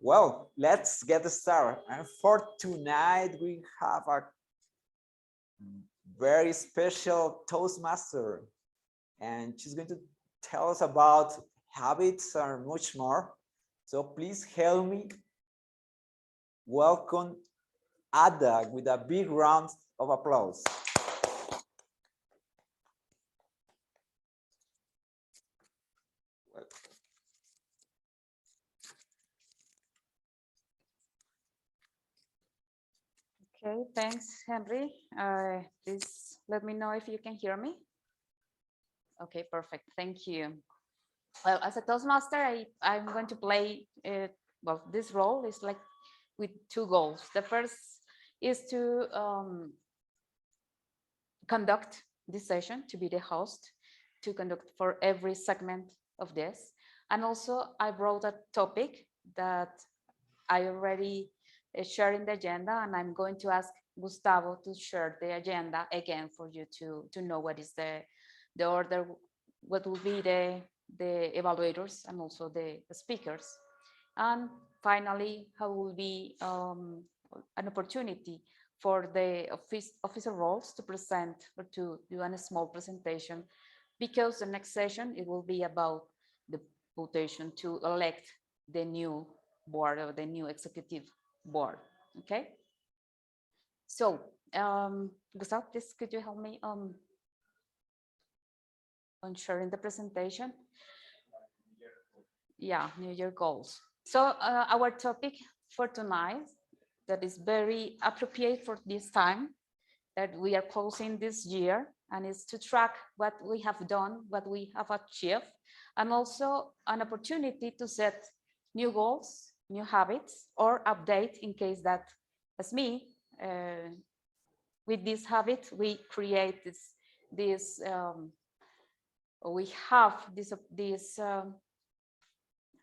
Well, let's get started. And for tonight, we have a very special Toastmaster, and she's going to tell us about habits and much more. So please help me welcome Ada with a big round of applause. Okay, thanks, Henry. Please let me know if you can hear me. Okay, perfect. Thank you. Well, as a Toastmaster, I'm going to play, well, this role is like with two goals. The first is to conduct this session, to be the host, to conduct for every segment of this. And also I brought a topic that I already shared in the agenda, and I'm going to ask Gustavo to share the agenda again for you to know what is the order, what will be the evaluators and also the speakers. And finally, how will be an opportunity for the officer roles to present or to do a small presentation, because the next session, it will be about the votation to elect the new board or the new executive board. Okay. So, Gustavo, please could you help me on sharing the presentation? Yeah, New Year goals. So our topic for tonight, that is very appropriate for this time that we are closing this year, and is to track what we have done, what we have achieved, and also an opportunity to set new goals, new habits, or update in case that, as me, with this habit, we create we have this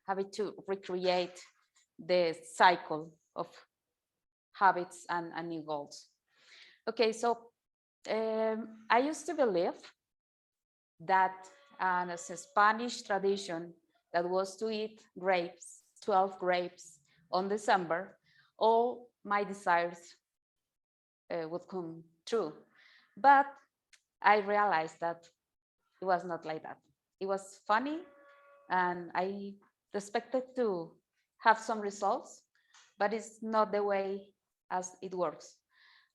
habit to recreate the cycle of habits and new goals. Okay, so I used to believe that as a Spanish tradition that was to eat grapes, 12 grapes on December, all my desires would come true. But I realized that it was not like that. It was funny, and I expected to have some results, but it's not the way as it works.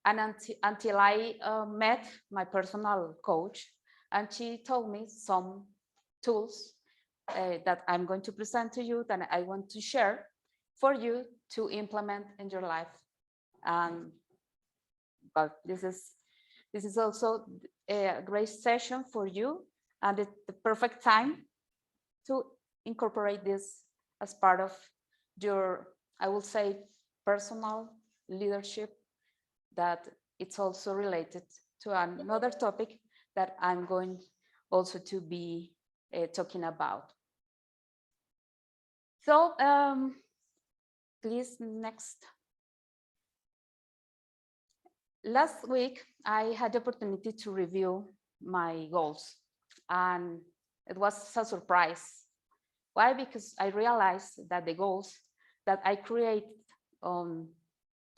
And until I met my personal coach, and she told me some tools that I'm going to present to you, that I want to share for you to implement in your life. But this is also a great session for you, and it's the perfect time to incorporate this as part of your, I will say, personal leadership, that it's also related to another topic that I'm going also to be talking about. So please, next. Last week, I had the opportunity to review my goals, and it was a surprise. Why? Because I realized that the goals that I created on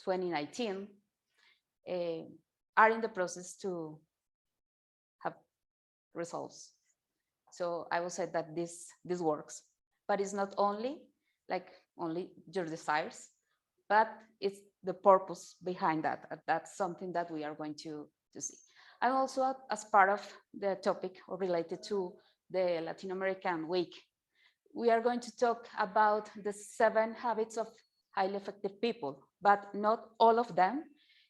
2019 are in the process to have results. So I will say that this works, but it's not only your desires, but it's the purpose behind that. That's something that we are going to see. And also, as part of the topic related to the Latin American Week, we are going to talk about the 7 habits of highly effective people, but not all of them,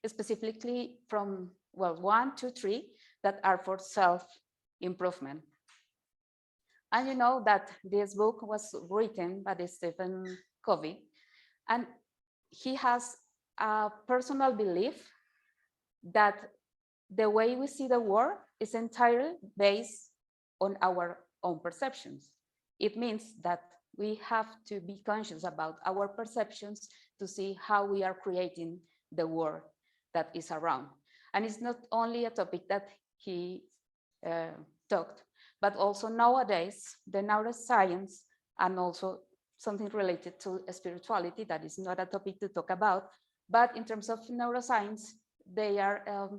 specifically from, well, 1, 2, 3 that are for self-improvement. And you know that this book was written by Stephen Covey, and he has a personal belief that the way we see the world is entirely based on our own perceptions. It means that we have to be conscious about our perceptions to see how we are creating the world that is around. And it's not only a topic that he talked, but also nowadays the neuroscience and also something related to spirituality that is not a topic to talk about, but in terms of neuroscience, they are,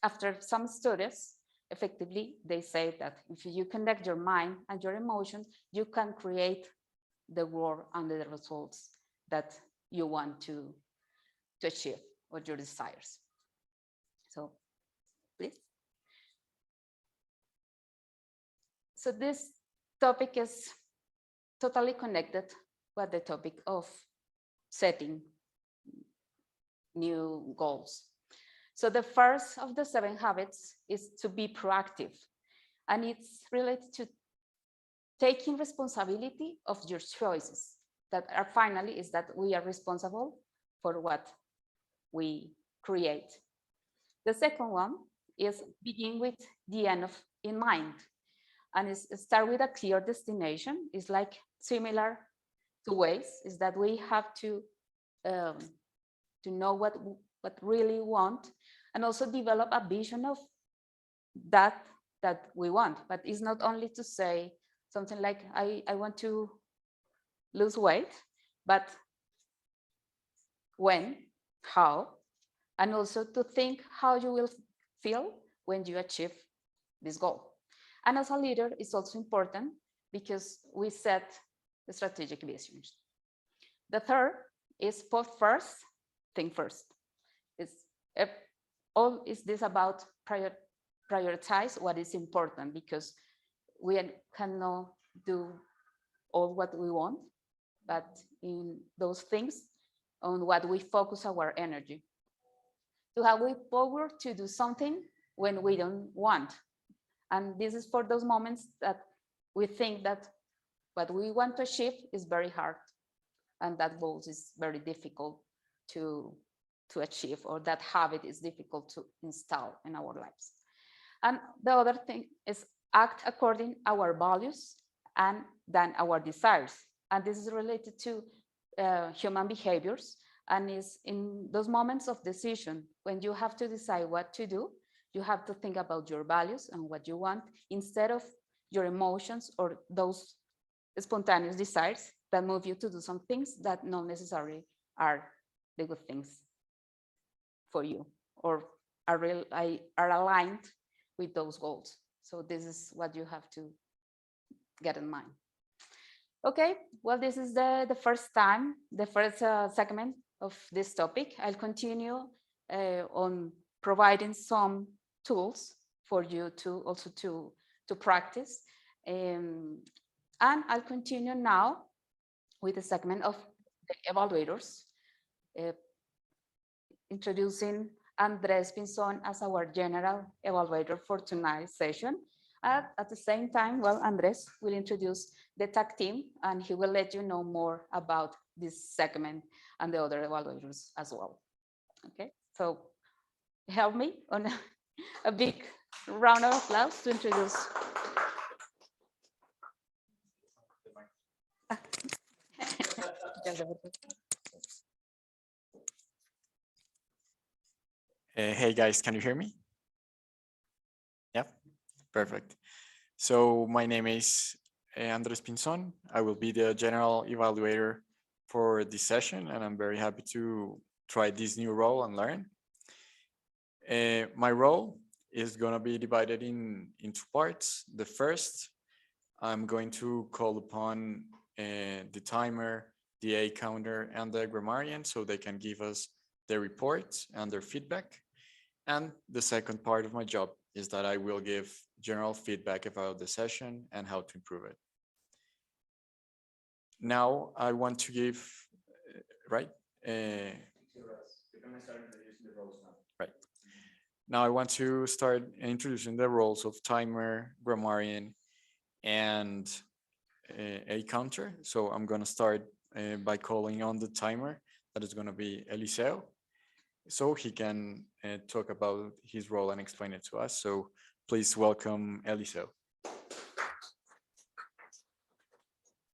after some studies, effectively, they say that if you connect your mind and your emotions, you can create the world and the results that you want to achieve or your desires. So, please. So this topic is totally connected with the topic of setting new goals. So the first of the 7 habits is to be proactive, and it's related to taking responsibility of your choices. That are finally is that we are responsible for what we create. The second one is begin with the end in mind, and is start with a clear destination. It's like similar to ways is that we have to know what really want, and also develop a vision of that we want. But it's not only to say something like I want to lose weight, but when, how, and also to think how you will feel when you achieve this goal. And as a leader, it's also important because we set the strategic visions. The third is put first, think first. All is this about prioritize what is important, because we cannot do all what we want, but in those things on what we focus our energy. To have we power to do something when we don't want. And this is for those moments that we think that what we want to achieve is very hard, and that goal is very difficult to achieve, or that habit is difficult to install in our lives. And the other thing is act according our values and then our desires. And this is related to human behaviors, and is in those moments of decision when you have to decide what to do, you have to think about your values and what you want instead of your emotions or those spontaneous desires that move you to do some things that not necessarily are the good things for you or are aligned with those goals. So this is what you have to get in mind. Okay, well, this is the first segment of this topic. I'll continue on providing some tools for you to also to practice. And I'll continue now with the segment of the evaluators, introducing Andres Pinzon as our general evaluator for tonight's session. At the same time, well, Andres will introduce the tag team, and he will let you know more about this segment and the other evaluators as well. Okay, so help me on a big round of applause to introduce. Hey guys, can you hear me? Yeah, perfect. So my name is Andres Pinzon. I will be the general evaluator for this session, and I'm very happy to try this new role and learn. My role is going to be divided in 2 parts. The first, I'm going to call upon the timer, the A counter, and the grammarian so they can give us their reports and their feedback. And the second part of my job is that I will give general feedback about the session and how to improve it. Now I want to give, right? Right. Now I want to start introducing the roles of timer, grammarian, and a counter. So I'm going to start by calling on the timer. That is going to be Eliseo. So he can talk about his role and explain it to us. So please welcome Eliseo.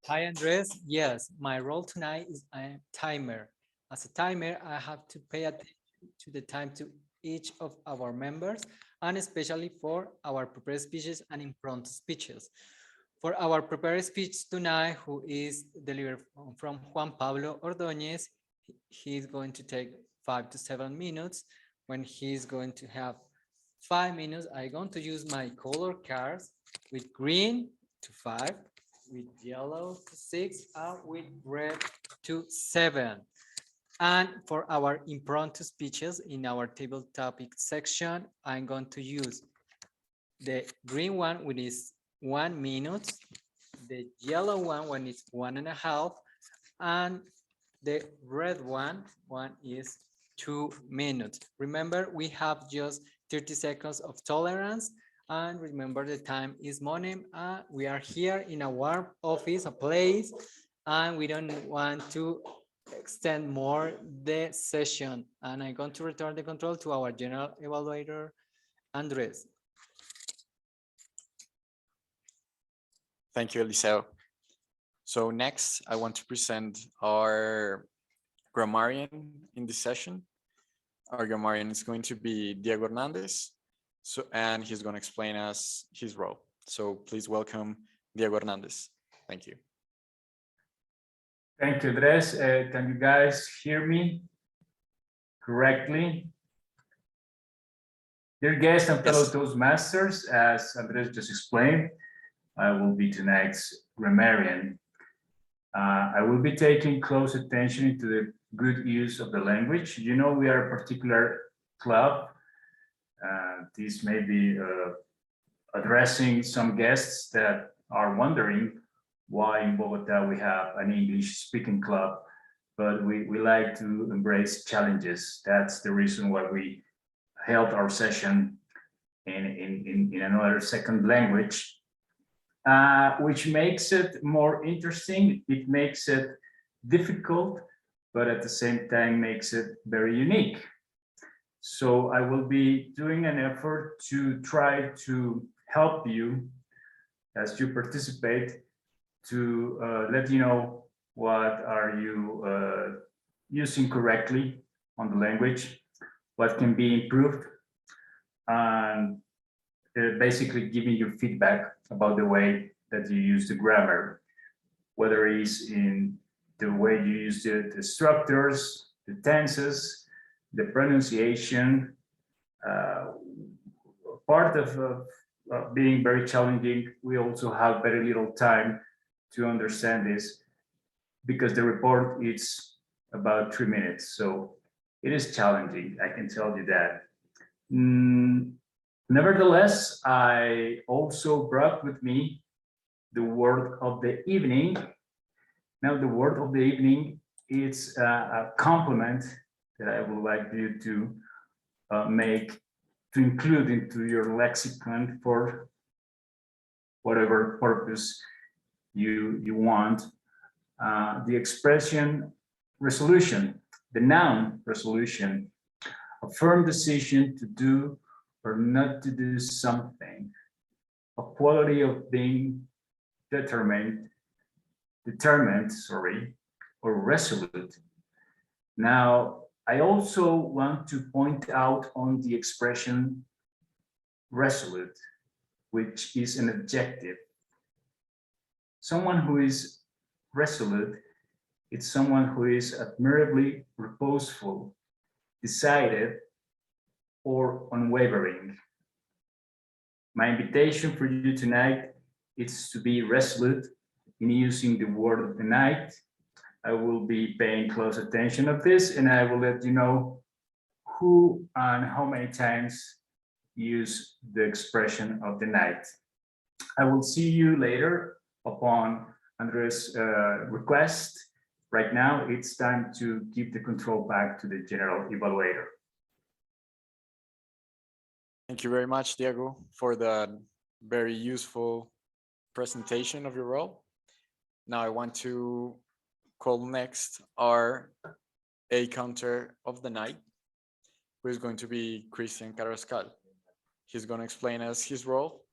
Hi, Andres. Yes, my role tonight is a timer. As a timer, I have to pay attention to the time to each of our members, and especially for our prepared speeches and impromptu speeches. For our prepared speech tonight, who is delivered from Juan Pablo Ordóñez, he's going to take 5 to 7 minutes. When he's going to have 5 minutes, I'm going to use my color cards with green to 5, with yellow to 6, and with red to 7. And for our impromptu speeches in our table topic section, I'm going to use the green one, which is 1 minute, the yellow one when it's 1.5, and the red one is 2 minutes. Remember, we have just 30 seconds of tolerance, and remember the time is money. We are here in a warm office, a place, and we don't want to extend more the session. And I'm going to return the control to our general evaluator, Andres. Thank you, Eliseo. So next, I want to present our grammarian in this session. Our grammarian is going to be Diego Hernandez, and he's going to explain us his role. So please welcome Diego Hernandez. Thank you. Thank you, Andres. Can you guys hear me correctly? Dear guests and fellow Yes. Toastmasters, as Andres just explained, I will be tonight's grammarian. I will be taking close attention to the good use of the language. You know, we are a particular club. This may be addressing some guests that are wondering why in Bogota we have an English speaking club, but we like to embrace challenges. That's the reason why we held our session in another second language, which makes it more interesting. It makes it difficult, but at the same time makes it very unique. So I will be doing an effort to try to help you as you participate, to let you know what are you using correctly on the language, what can be improved, and basically giving you feedback about the way that you use the grammar, whether it's in the way you use the structures, the tenses, the pronunciation. Part of being very challenging, we also have very little time to understand this because the report is about 3 minutes. So it is challenging, I can tell you that. Nevertheless, I also brought with me the word of the evening. Now, the word of the evening is a compliment that I would like you to include into your lexicon for whatever purpose you want. The expression resolution, the noun resolution, a firm decision to do or not to do something, a quality of being determined, or resolute. Now, I also want to point out on the expression resolute, which is an adjective. Someone who is resolute, it's someone who is admirably reposeful, decided, or unwavering. My invitation for you tonight is to be resolute in using the word of the night. I will be paying close attention of this, and I will let you know who and how many times use the expression of the night. I will see you later upon Andres' request. Right now, it's time to give the control back to the general evaluator. Thank you very much, Diego, for the very useful presentation of your role. Now I want to call next our A counter of the night, who is going to be Christian Carrascal. He's going to explain us his role.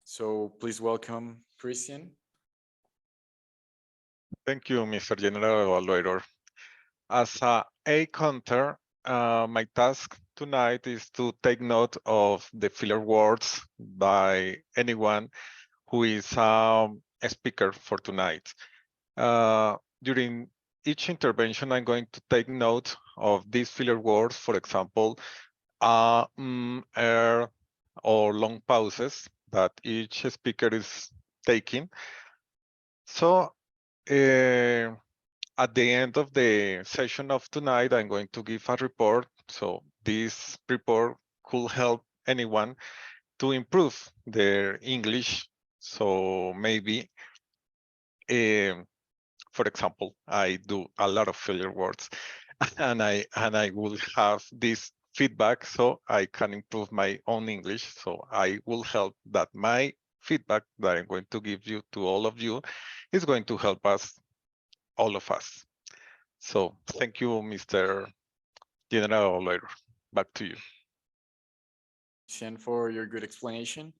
So please welcome Christian. Thank you, Mr. General Evaluator. As a counter, my task tonight is to take note of the filler words by anyone who is a speaker for tonight. During each intervention, I'm going to take note of these filler words, for example, or long pauses that each speaker is taking. So at the end of the session of tonight, I'm going to give a report. So this report could help anyone to improve their English. So maybe, for example, I do a lot of filler words, and I will have this feedback so I can improve my own English. So I will help that my feedback that I'm going to give you to all of you is going to help us, all of us. So thank you, Mr. General Lawyer. Back to you. And for your good explanation.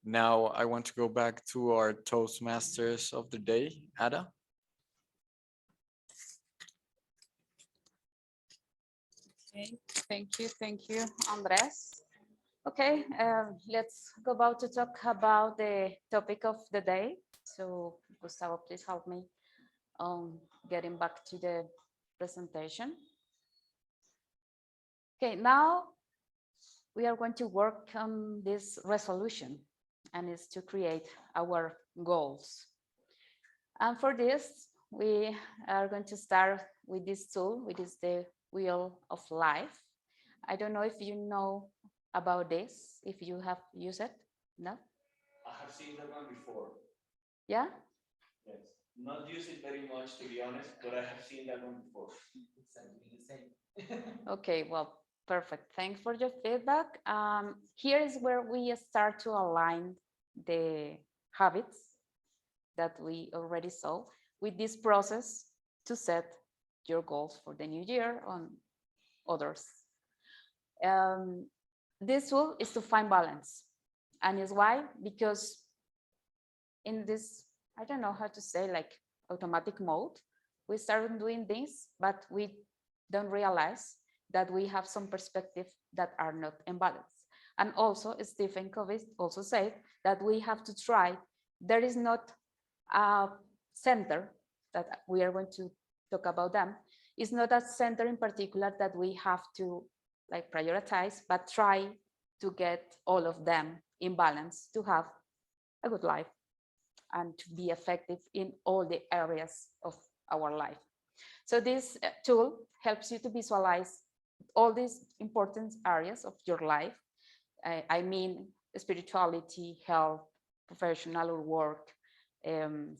Now I want to go back to our Toastmasters of the day, Ada. Okay, thank you, Andres. Okay, let's go about to talk about the topic of the day. So Gustavo, please help me getting back to the presentation. Okay, now we are going to work on this resolution, and it's to create our goals. And for this, we are going to start with this tool, which is the Wheel of Life. I don't know if you know about this, if you have used it. No? I have seen that one before. Yeah? Yes. Not use it very much, to be honest, but I have seen that one before. Exactly the same. Okay, well, perfect. Thanks for your feedback. Here is where we start to align the habits that we already saw with this process to set your goals for the new year on others. This tool is to find balance. And is why? Because in this, I don't know how to say, like automatic mode, we start doing things, but we don't realize that we have some perspective that are not in balance. And also, Stephen Covey also said that we have to try, there is not a center that we are going to talk about them. It's not a center in particular that we have to like prioritize, but try to get all of them in balance to have a good life and to be effective in all the areas of our life. So this tool helps you to visualize all these important areas of your life. I mean, spirituality, health, professional or work,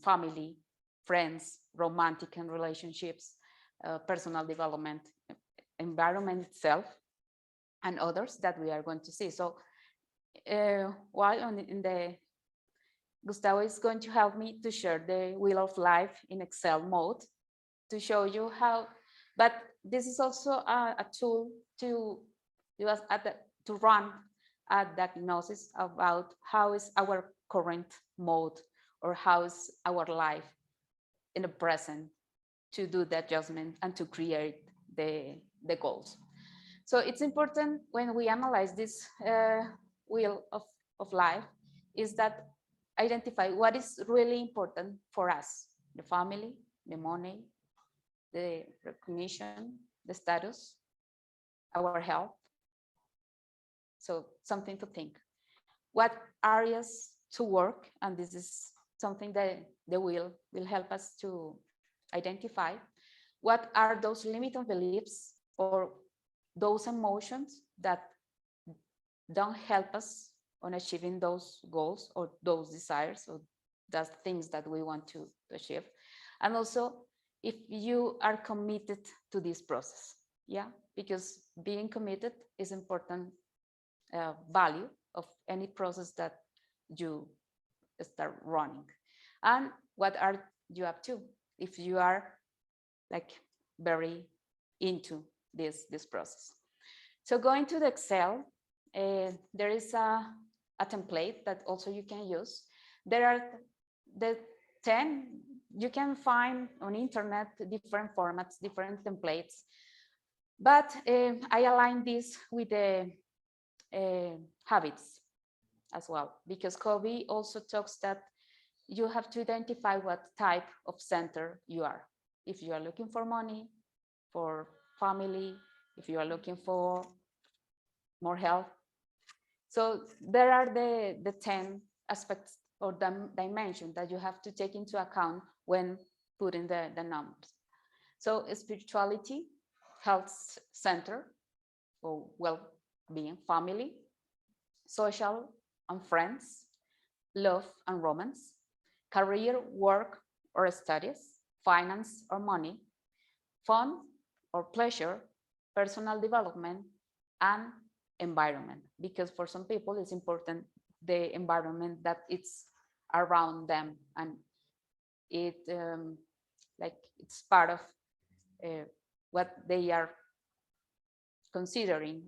family, friends, romantic and relationships, personal development, environment itself, and others that we are going to see. So while in the Gustavo is going to help me to share the Wheel of Life in Excel mode to show you how, but this is also a tool to run a diagnosis about how is our current mode or how is our life in the present to do the adjustment and to create the goals. So it's important when we analyze this wheel of life is that identify what is really important for us, the family, the money, the recognition, the status, our health. So something to think. What areas to work, and this is something that the wheel will help us to identify. What are those limiting beliefs or those emotions that don't help us on achieving those goals or those desires or those things that we want to achieve? And also, if you are committed to this process, yeah, because being committed is important value of any process that you start running. And what are you up to if you are like very into this process? So going to the Excel, there is a template that also you can use. There are the 10, you can find on internet different formats, different templates. But I align this with the habits. as well, because Covey also talks that you have to identify what type of center you are. If you are looking for money, for family, if you are looking for more health. So there are the 10 aspects or the dimension that you have to take into account when putting the numbers. So spirituality, health center, or well-being, family, social and friends, love and romance, career, work or studies, finance or money, fun or pleasure, personal development, and environment. Because for some people, it's important the environment that it's around them, and it like it's part of what they are considering.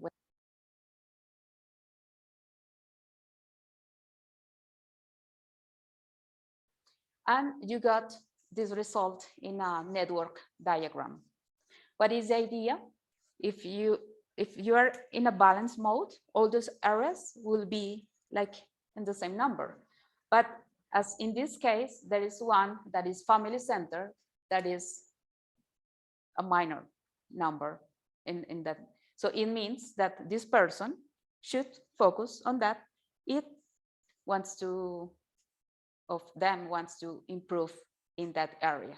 And you got this result in a network diagram. What is the idea? If you are in a balance mode, all those areas will be like in the same number. But as in this case, there is one that is family center that is a minor number in that. So it means that this person should focus on that. It wants to, of them wants to improve in that area.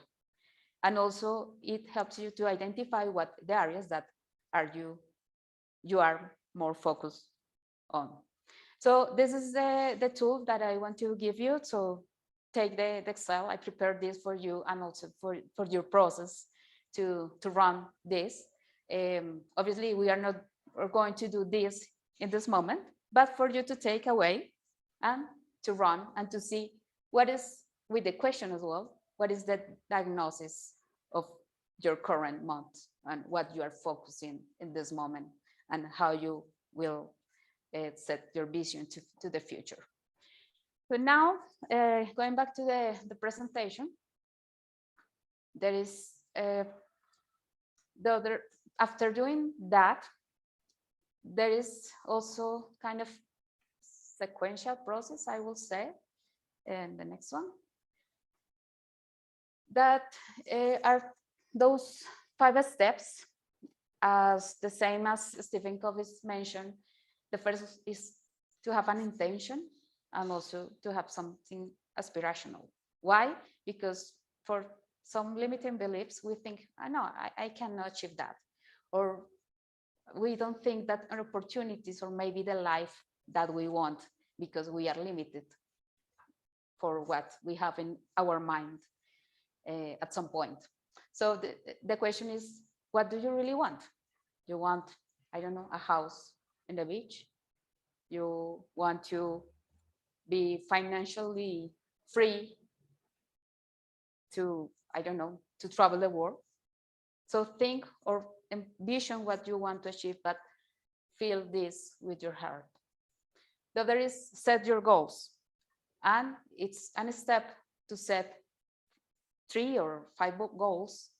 And also it helps you to identify what the areas that are you are more focused on. So this is the tool that I want to give you. So take the Excel. I prepared this for you and also for your process to run this. Obviously, we are not going to do this in this moment, but for you to take away and to run and to see what is, with the question as well, what is the diagnosis of your current month and what you are focusing in this moment and how you will set your vision to the future. So now, going back to the presentation, there is the other, after doing that, there is also kind of sequential process, I will say, and the next one, that are those 5 steps, as the same as Stephen Covey mentioned. The first is to have an intention and also to have something aspirational. Why? Because for some limiting beliefs, we think, no, I cannot achieve that. Or we don't think that opportunities or maybe the life that we want, because we are limited for what we have in our mind at some point. So the question is, what do you really want? You want, I don't know, a house in the beach? You want to be financially free to, I don't know, to travel the world? So think or envision what you want to achieve, but feel this with your heart. The other is set your goals. And it's a step to set 3 or 5 goals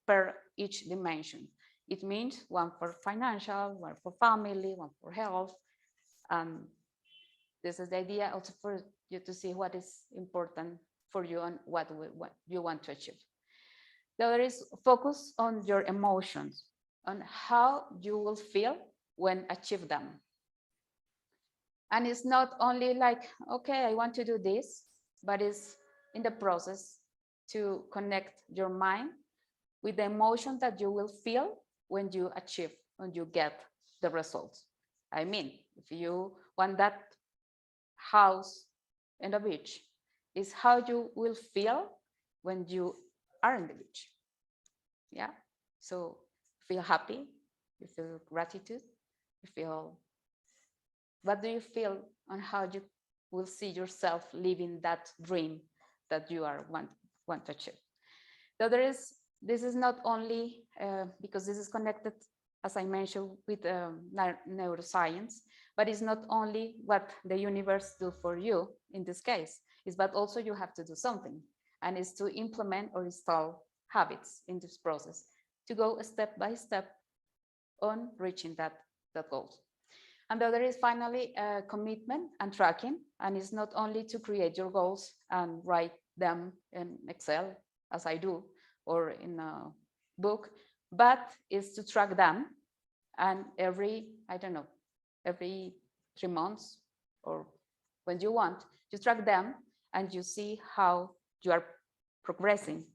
per each dimension. It means one for financial, one for family, one for health. This is the idea also for you to see what is important for you and what you want to achieve. The other is focus on your emotions, on how you will feel when achieve them. And it's not only like, okay, I want to do this, but it's in the process to connect your mind with the emotion that you will feel when you achieve, when you get the results. I mean, if you want that house in the beach, is how you will feel when you are in the beach. Yeah, so feel happy, you feel gratitude, you feel, what do you feel on how you will see yourself living that dream that you are want to achieve. The other is, this is not only because this is connected, as I mentioned, with neuroscience, but it's not only what the universe do for you in this case, is but also you have to do something, and it's to implement or install habits in this process to go step by step on reaching that goal. And the other is finally commitment and tracking. And it's not only to create your goals and write them in Excel, as I do, or in a book, but it's to track them. And every, I don't know, every 3 months or when you want, you track them and you see how you are progressing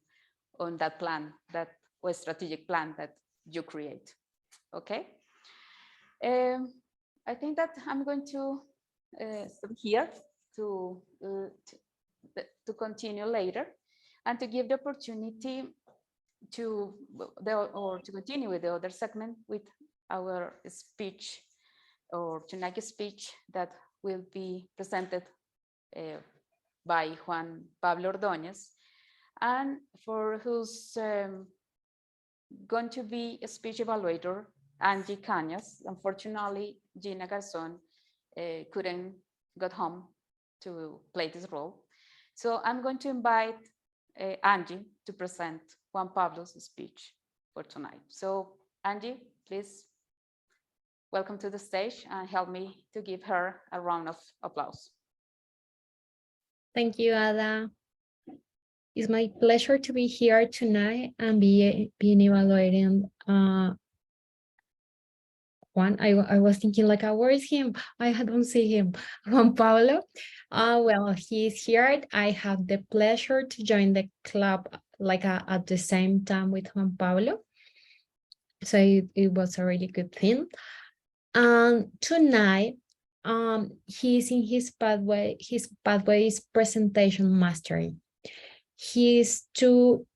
on that plan, that or strategic plan that you create. Okay. I think that I'm going to stop here to continue later and to give the opportunity to continue with the other segment with our speech or tonight's speech that will be presented by Juan Pablo Ordóñez, and for who's going to be a speech evaluator, Angie Cañas. Unfortunately, Gina Garzón couldn't get home to play this role. So I'm going to invite Angie to present Juan Pablo's speech for tonight. So Angie, please welcome to the stage and help me to give her a round of applause. Thank you, Ada. It's my pleasure to be here tonight and being evaluating Juan. I was thinking like, where is him? I don't see him. Juan Pablo. Well, he's here. I have the pleasure to join the club like at the same time with Juan Pablo. So it was a really good thing. And tonight, he's in his pathway. His pathway is presentation mastery. He's to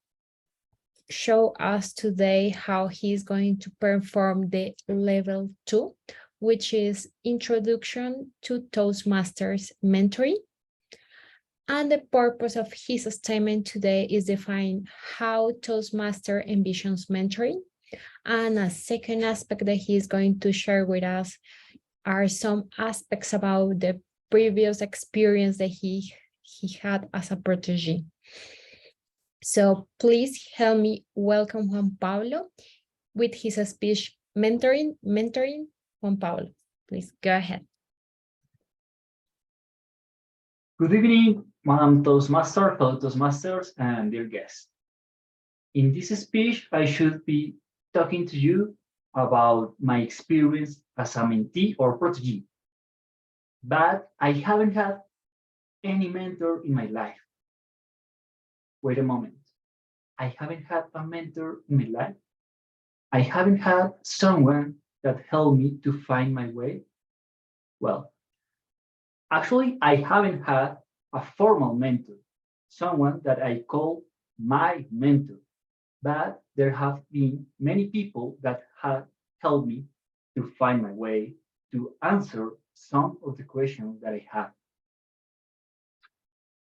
show us today how he's going to perform the level 2, which is Introduction to Toastmasters Mentoring. And the purpose of his statement today is define how Toastmaster envisions mentoring. And a second aspect that he's going to share with us are some aspects about the previous experience that he had as a protege. So please help me welcome Juan Pablo with his speech, mentoring. Juan Pablo, please go ahead. Good evening, Madam Toastmaster, fellow Toastmasters, and dear guests. In this speech, I should be talking to you about my experience as a mentee or protege, but I haven't had any mentor in my life. Wait a moment. I haven't had a mentor in my life. I haven't had someone that helped me to find my way. Well, actually, I haven't had a formal mentor, someone that I call my mentor, but there have been many people that have helped me to find my way, to answer some of the questions that I have.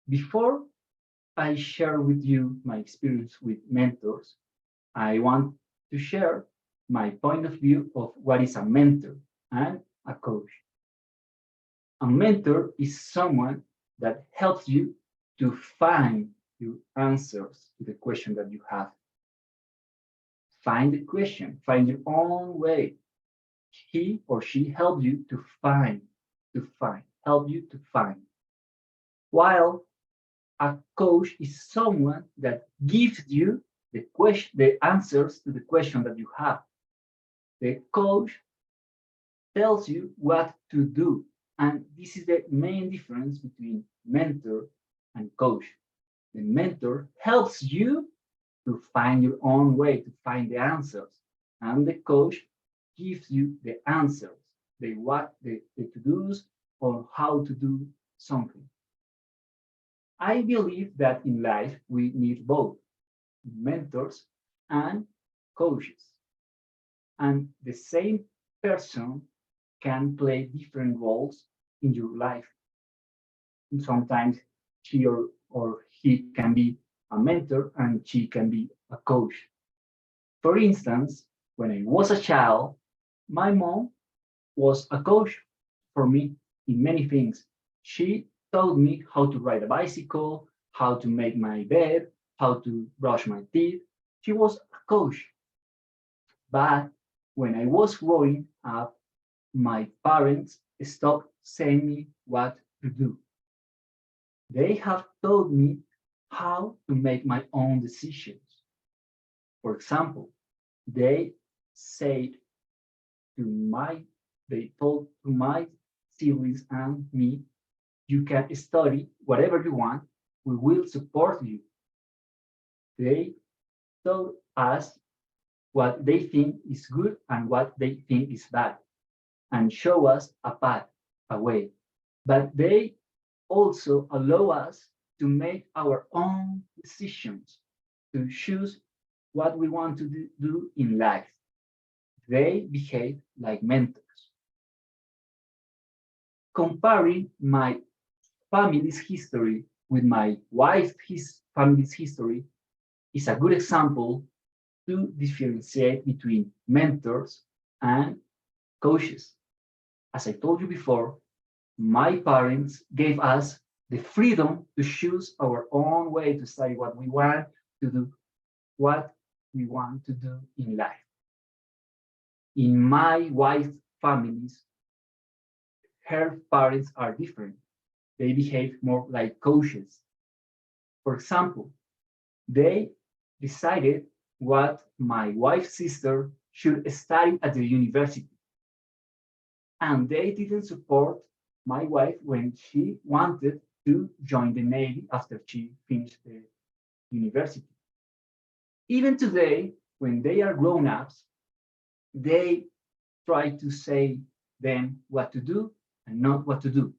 Before I share with you my experience with mentors, I want to share my point of view of what is a mentor and a coach. A mentor is someone that helps you to find your answers to the question that you have. Find the question, find your own way. He or she helps you to find, help you to find. While a coach is someone that gives you the answers to the question that you have. The coach tells you what to do. And this is the main difference between mentor and coach. The mentor helps you to find your own way, to find the answers. And the coach gives you the answers, the to-dos, or how to do something. I believe that in life, we need both mentors and coaches. And the same person can play different roles in your life. And sometimes she or he can be a mentor and she can be a coach. For instance, when I was a child, my mom was a coach for me in many things. She taught me how to ride a bicycle, how to make my bed, how to brush my teeth. She was a coach. But when I was growing up, my parents stopped saying me what to do. They have taught me how to make my own decisions. For example, they said to my, they told to my siblings and me, you can study whatever you want, we will support you. They told us what they think is good and what they think is bad, and show us a path, a way. But they also allow us to make our own decisions, to choose what we want to do in life. They behave like mentors. Comparing my family's history with my wife's family's history is a good example to differentiate between mentors and coaches. As I told you before, my parents gave us the freedom to choose our own way to study what we want to do, what we want to do in life. In my wife's families, her parents are different. They behave more like coaches. For example, they decided what my wife's sister should study at the university. And they didn't support my wife when she wanted to join the Navy after she finished the university. Even today, when they are grown ups, they try to say them what to do and not what to do.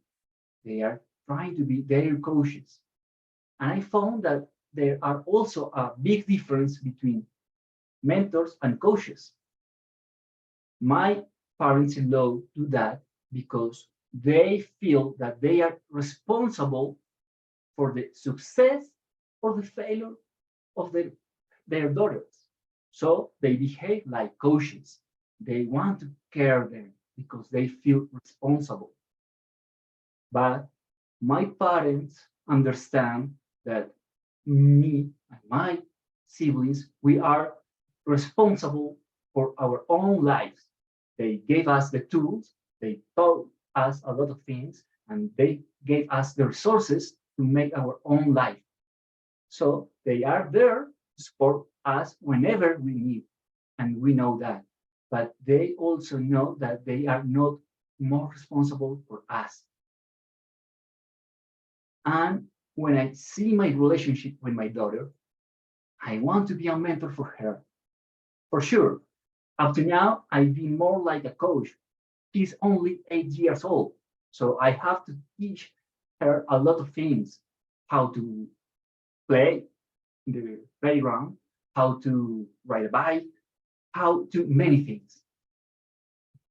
They are trying to be their coaches. And I found that there are also a big difference between mentors and coaches. My parents-in-law do that because they feel that they are responsible for the success or the failure of their daughters. So they behave like coaches. They want to care them because they feel responsible. But my parents understand that me and my siblings, we are responsible for our own lives. They gave us the tools, they taught us a lot of things, and they gave us the resources to make our own life. So they are there to support us whenever we need, and we know that. But they also know that they are not more responsible for us. And when I see my relationship with my daughter, I want to be a mentor for her. For sure, up to now, I've been more like a coach. She's only 8 years old, so I have to teach her a lot of things, how to play in the playground, how to ride a bike, how to many things.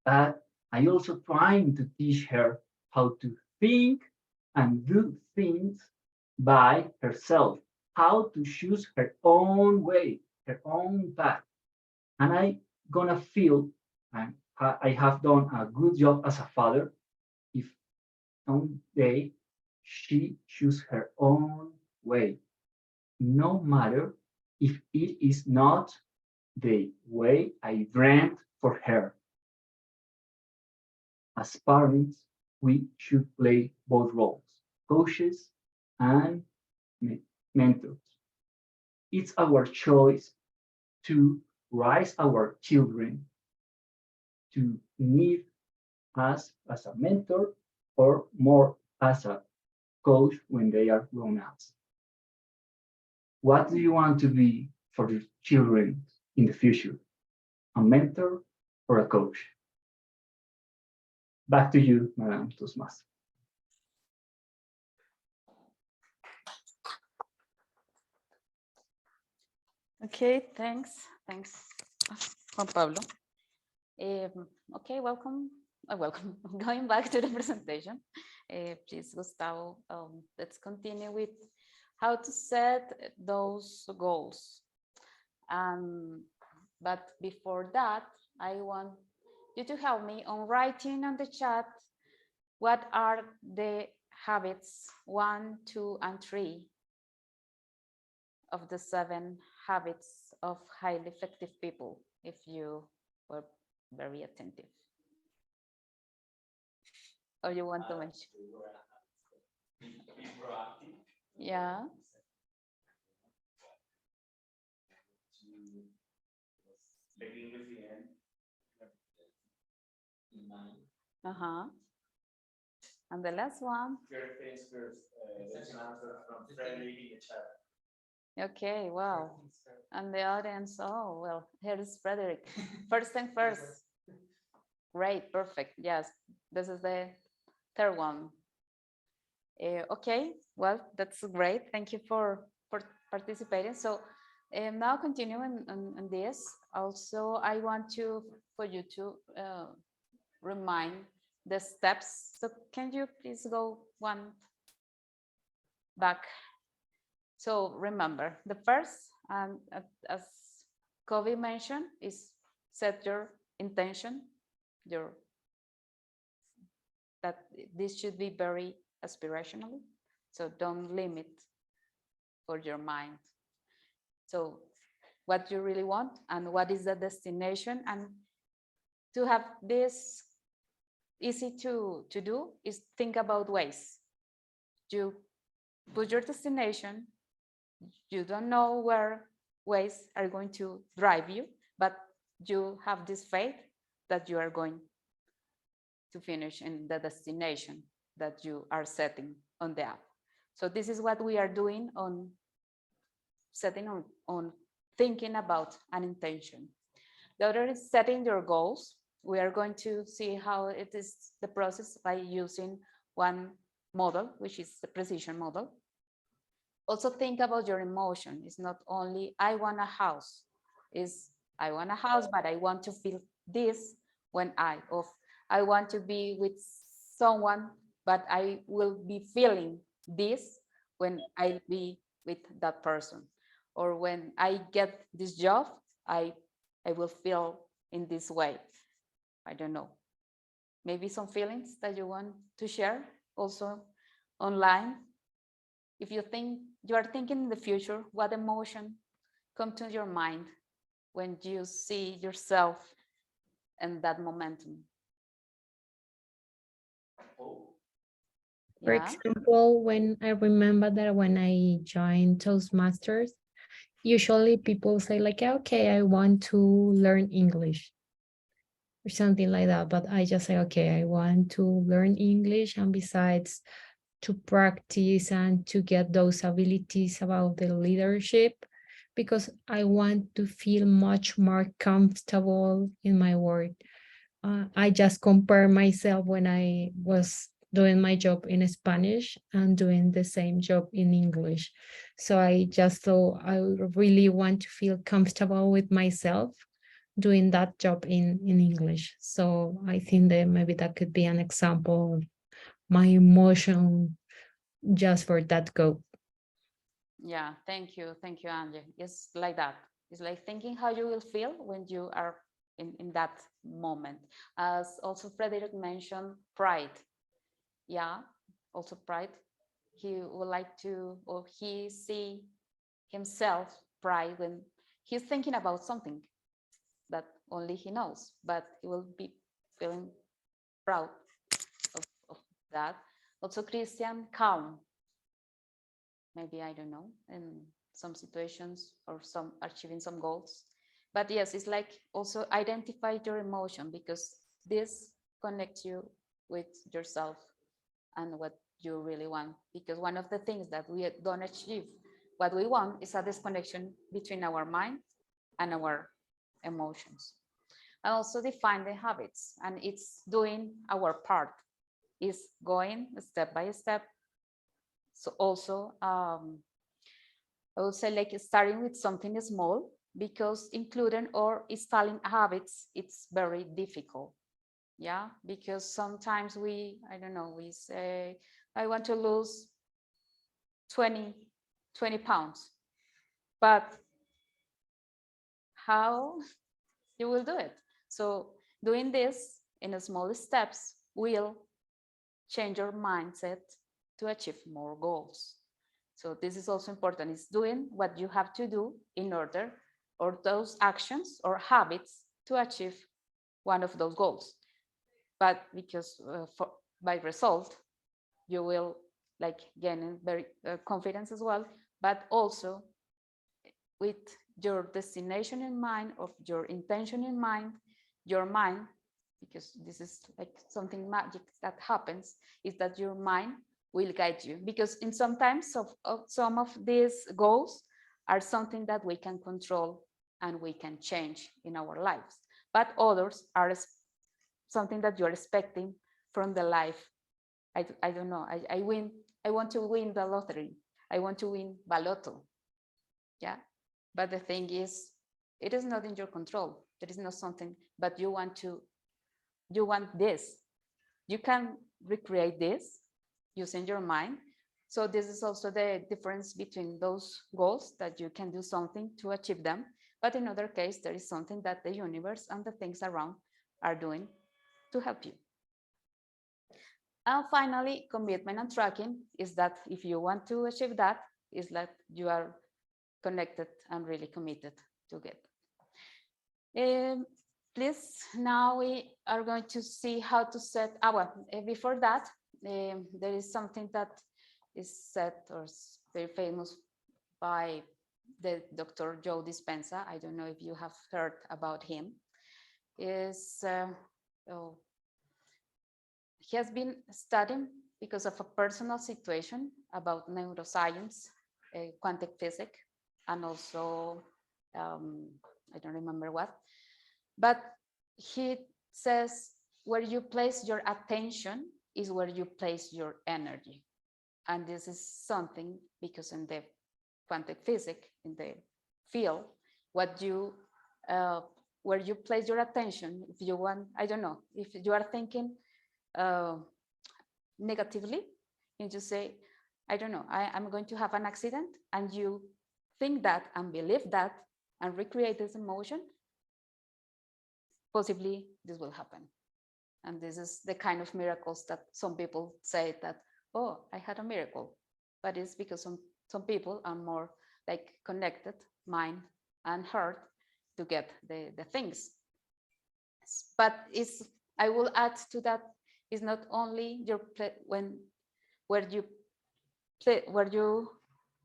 But I also trying to teach her how to think and do things by herself, how to choose her own way, her own path. And I gonna feel I have done a good job as a father if someday she choose her own way, no matter if it is not the way I dreamt for her. As parents, we should play both roles, coaches and mentors. It's our choice to raise our children to need us as a mentor or more as a coach when they are grown ups. What do you want to be for your children in the future? A mentor or a coach? Back to you, Madam Toastmaster. Okay, thanks. Thanks, Juan Pablo. Okay, welcome. Welcome. Going back to the presentation. Please, Gustavo, let's continue with how to set those goals. But before that, I want you to help me on writing on the chat what are the habits 1, 2, and 3 of the 7 habits of highly effective people, if you were very attentive. Or you want to mention? Yeah. Uh-huh. And the last one. Okay, wow. And the audience, oh, well, here is Frederick. First thing first. Great, perfect. Yes, this is the third one. Okay, well, that's great. Thank you for participating. So now continuing on this, also I want for you to remind the steps. So can you please go one back? So remember, the first, as Covey mentioned, is set your intention, that this should be very aspirationally. So don't limit for your mind. So what you really want and what is the destination, and to have this easy to do is think about ways. You put your destination, you don't know where ways are going to drive you, but you have this faith that you are going to finish in the destination that you are setting on the app. So this is what we are doing on setting on thinking about an intention. The other is setting your goals. We are going to see how it is the process by using one model, which is the precision model. Also think about your emotion. It's not only I want a house, it's I want a house, but I want to feel this when I want to be with someone, but I will be feeling this when I be with that person. Or when I get this job, I will feel in this way. I don't know. Maybe some feelings that you want to share also online. If you are thinking in the future, what emotion come to your mind when you see yourself in that momentum? For example, when I remember that when I joined Toastmasters, usually people say like, okay, I want to learn English or something like that. But I just say, okay, I want to learn English, and besides to practice and to get those abilities about the leadership, because I want to feel much more comfortable in my work. I just compare myself when I was doing my job in Spanish and doing the same job in English. So I just thought I really want to feel comfortable with myself doing that job in English. So I think that maybe that could be an example of my emotion just for that goal. Yeah, thank you, Angie. It's like that. It's like thinking how you will feel when you are in that moment. As also Frederick mentioned, pride. Yeah, also pride. He would like to, or he see himself pride when he's thinking about something that only he knows, but he will be feeling proud of that. Also Christian, calm. Maybe, I don't know, in some situations or some achieving some goals. But yes, it's like also identify your emotion, because this connects you with yourself and what you really want. Because one of the things that we don't achieve what we want is a disconnection between our mind and our emotions. And also define the habits, and it's doing our part, is going step by step. So also, I would say like starting with something small, because including or installing habits, it's very difficult. Yeah, because sometimes I don't know, we say, I want to lose 20 pounds, but how you will do it? So doing this in small steps will change your mindset to achieve more goals. So this is also important, is doing what you have to do in order, or those actions or habits to achieve one of those goals. But because by result, you will like gain very confidence as well, but also with your destination in mind, of your intention in mind, your mind, because this is like something magic that happens, is that your mind will guide you, because in sometimes of some of these goals are something that we can control and we can change in our lives, but others are something that you're expecting from the life. I don't know, I want to win the lottery, I want to win Baloto, yeah, but the thing is, it is not in your control, there is not something, but you want this, you can recreate this using your mind. So this is also the difference between those goals, that you can do something to achieve them, but in other case, there is something that the universe and the things around are doing to help you. And finally, commitment and tracking is that if you want to achieve that, is that you are connected and really committed to get. Please, now we are going to see how to set, before that, there is something that is said or is very famous by the Dr. Joe Dispenza. I don't know if you have heard about him. He has been studying because of a personal situation about neuroscience, quantum physics, and also, I don't remember what, but he says where you place your attention is where you place your energy. And this is something because in the quantum physics, in the field, what you, where you place your attention, if you want, I don't know, if you are thinking negatively, you just say, I don't know, I'm going to have an accident, and you think that and believe that and recreate this emotion, possibly this will happen. And this is the kind of miracles that some people say that, oh, I had a miracle, but it's because some people are more like connected, mind and heart, to get the things. But I will add to that, is not only your where you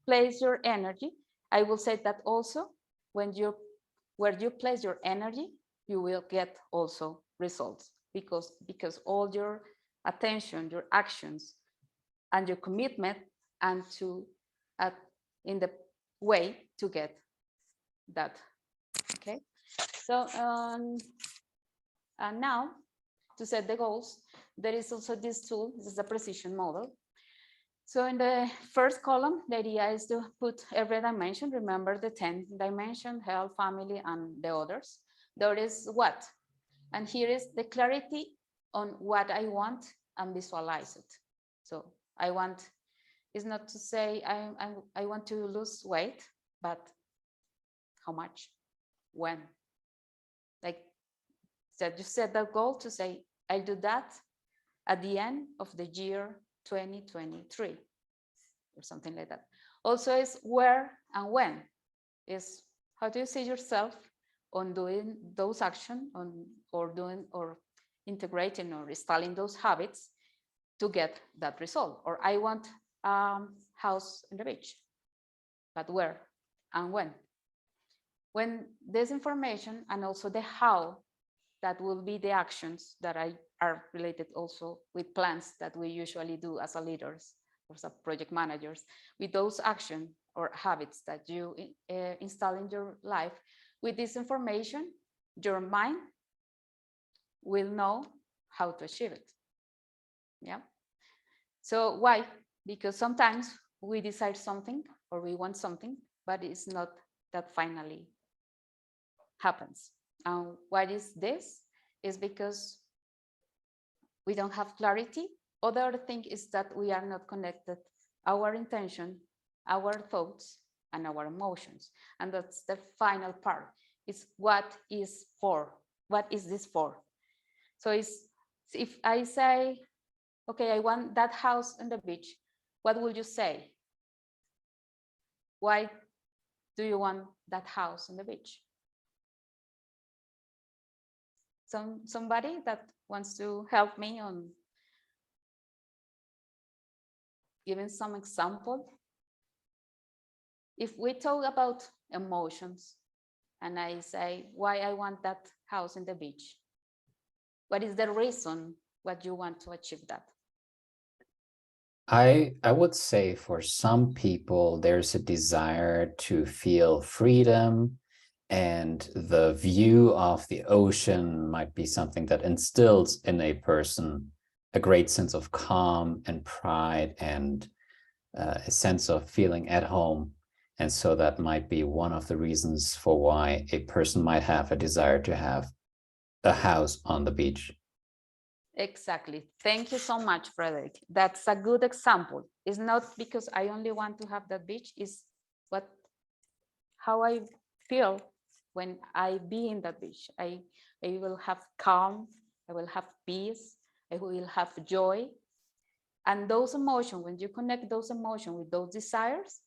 place your energy. I will say that also where you place your energy, you will get also results, because all your attention, your actions, and your commitment, and in the way to get that. Okay, so and now, to set the goals, there is also this tool. This is the precision model. So in the first column, the idea is to put every dimension. Remember the 10 dimension, health, family, and the others. There is what, and here is the clarity on what I want, and visualize it. So I want is not to say I want to lose weight, but how much, when, like, so you set that goal to say, I'll do that at the end of the year 2023 or something like that. Also is where and when, is how do you see yourself on doing those actions, or integrating or installing those habits to get that result. Or I want house on the beach, but where and when. When this information, and also the how, that will be the actions that are related also with plans that we usually do as a leaders or as project managers. With those actions or habits that you install in your life, with this information, your mind will know how to achieve it. Yeah. So why? Because sometimes we decide something or we want something, but it's not that finally happens. And why is this? Is because we don't have clarity. Other thing is that we are not connected our intention, our thoughts, and our emotions. And that's the final part. It's what is for? What is this for? So if I say, okay, I want that house on the beach, what will you say? Why do you want that house on the beach? Somebody that wants to help me on giving some example. If we talk about emotions, and I say why I want that house in the beach, what is the reason what you want to achieve that? I would say for some people, there's a desire to feel freedom, and the view of the ocean might be something that instills in a person a great sense of calm and pride and a sense of feeling at home. And so that might be one of the reasons for why a person might have a desire to have a house on the beach. Exactly. Thank you so much, Frederick. That's a good example. It's not because I only want to have that beach, it's how I feel when I be in that beach. I will have calm, I will have peace, I will have joy. And those emotions, when you connect those emotions with those desires,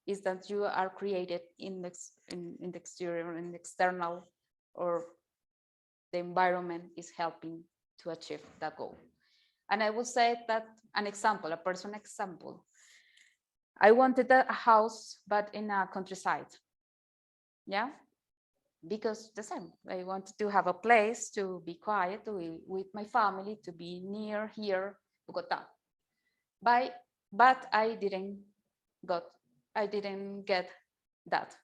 is that you are created in the exterior, in the external, or the environment is helping to achieve that goal. And I would say that an example, a personal example, I wanted a house, but in a countryside. Yeah, because the same, I wanted to have a place to be quiet, to be with my family, to be near here, Bogota. But I didn't get that.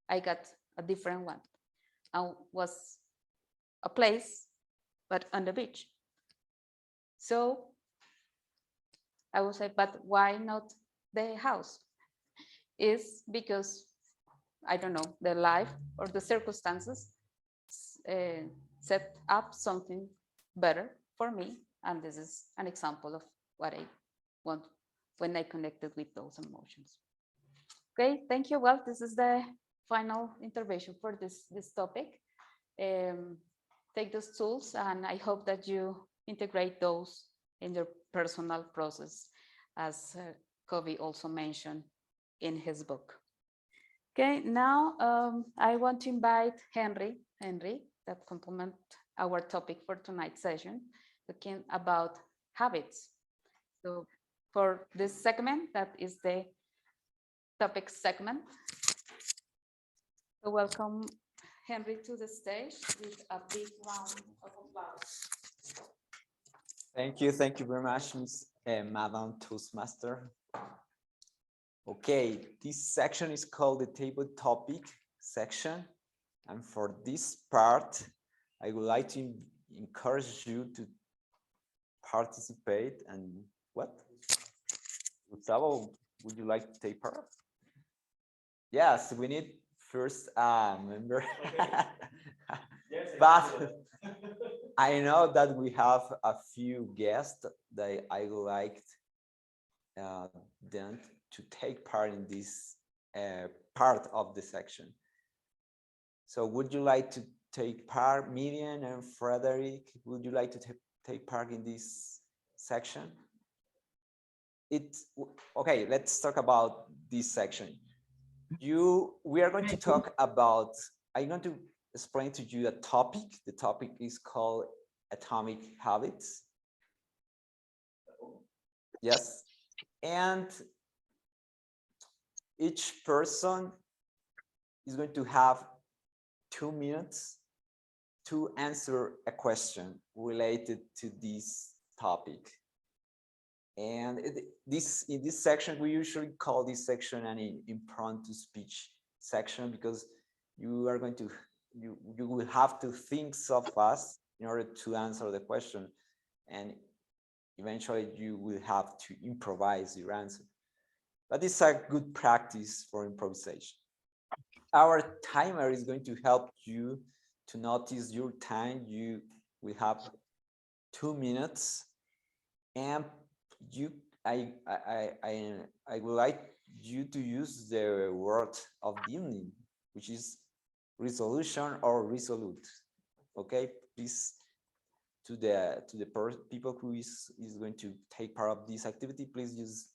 I got a different one. And was a place, but on the beach. So I would say, but why not the house? Is because, I don't know, the life or the circumstances set up something better for me. And this is an example of what I want when I connected with those emotions. Okay, thank you. Well, this is the final intervention for this topic. Take those tools, and I hope that you integrate those in your personal process, as Covey also mentioned in his book. Okay, now I want to invite Henry, that complement our topic for tonight's session, talking about habits. So for this segment, that is the topic segment. So welcome Henry to the stage with a big round of applause. Thank you very much, Ms. Madam Toastmaster. Okay, this section is called the table topic section. And for this part, I would like to encourage you to participate. And what? Gustavo, would you like to take part? Yes, we need first a member. Yes, but I know that we have a few guests that I would like them to take part in this part of the section. So would you like to take part, Miriam and Frederick? Would you like to take part in this section? Okay, let's talk about this section. We are going to talk about, I'm going to explain to you a topic. The topic is called atomic habits. Yes. And each person is going to have 2 minutes to answer a question related to this topic. And in this section, we usually call this section an impromptu speech section, because you are going to, you will have to think so fast in order to answer the question. And eventually you will have to improvise your answer. But it's a good practice for improvisation. Our timer is going to help you to notice your time. You will have 2 minutes, and I would like you to use the word of the evening, which is resolution or resolute. Okay, please, to the people who is going to take part of this activity, please use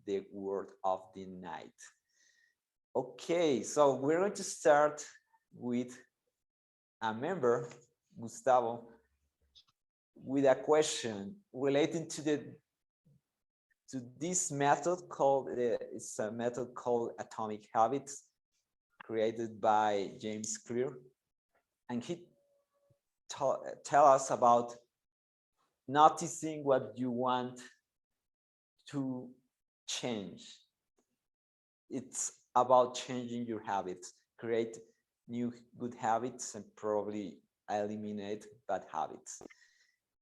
the word of the night. Okay, so we're going to start with a member, Gustavo, with a question relating to the to this method called, it's a method called Atomic Habits, created by James Clear. And he tell us about noticing what you want to change. It's about changing your habits, create new good habits, and probably eliminate bad habits.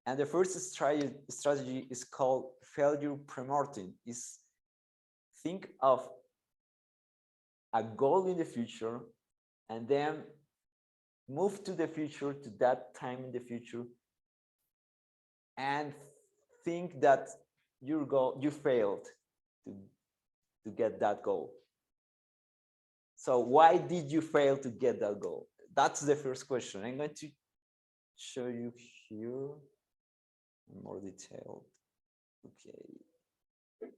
And the first strategy is called failure premortem. Is think of a goal in the future and then move to the future, to that time in the future, and think that your goal, you failed to get that goal. So why did you fail to get that goal? That's the first question. I'm going to show you here more detailed. Okay.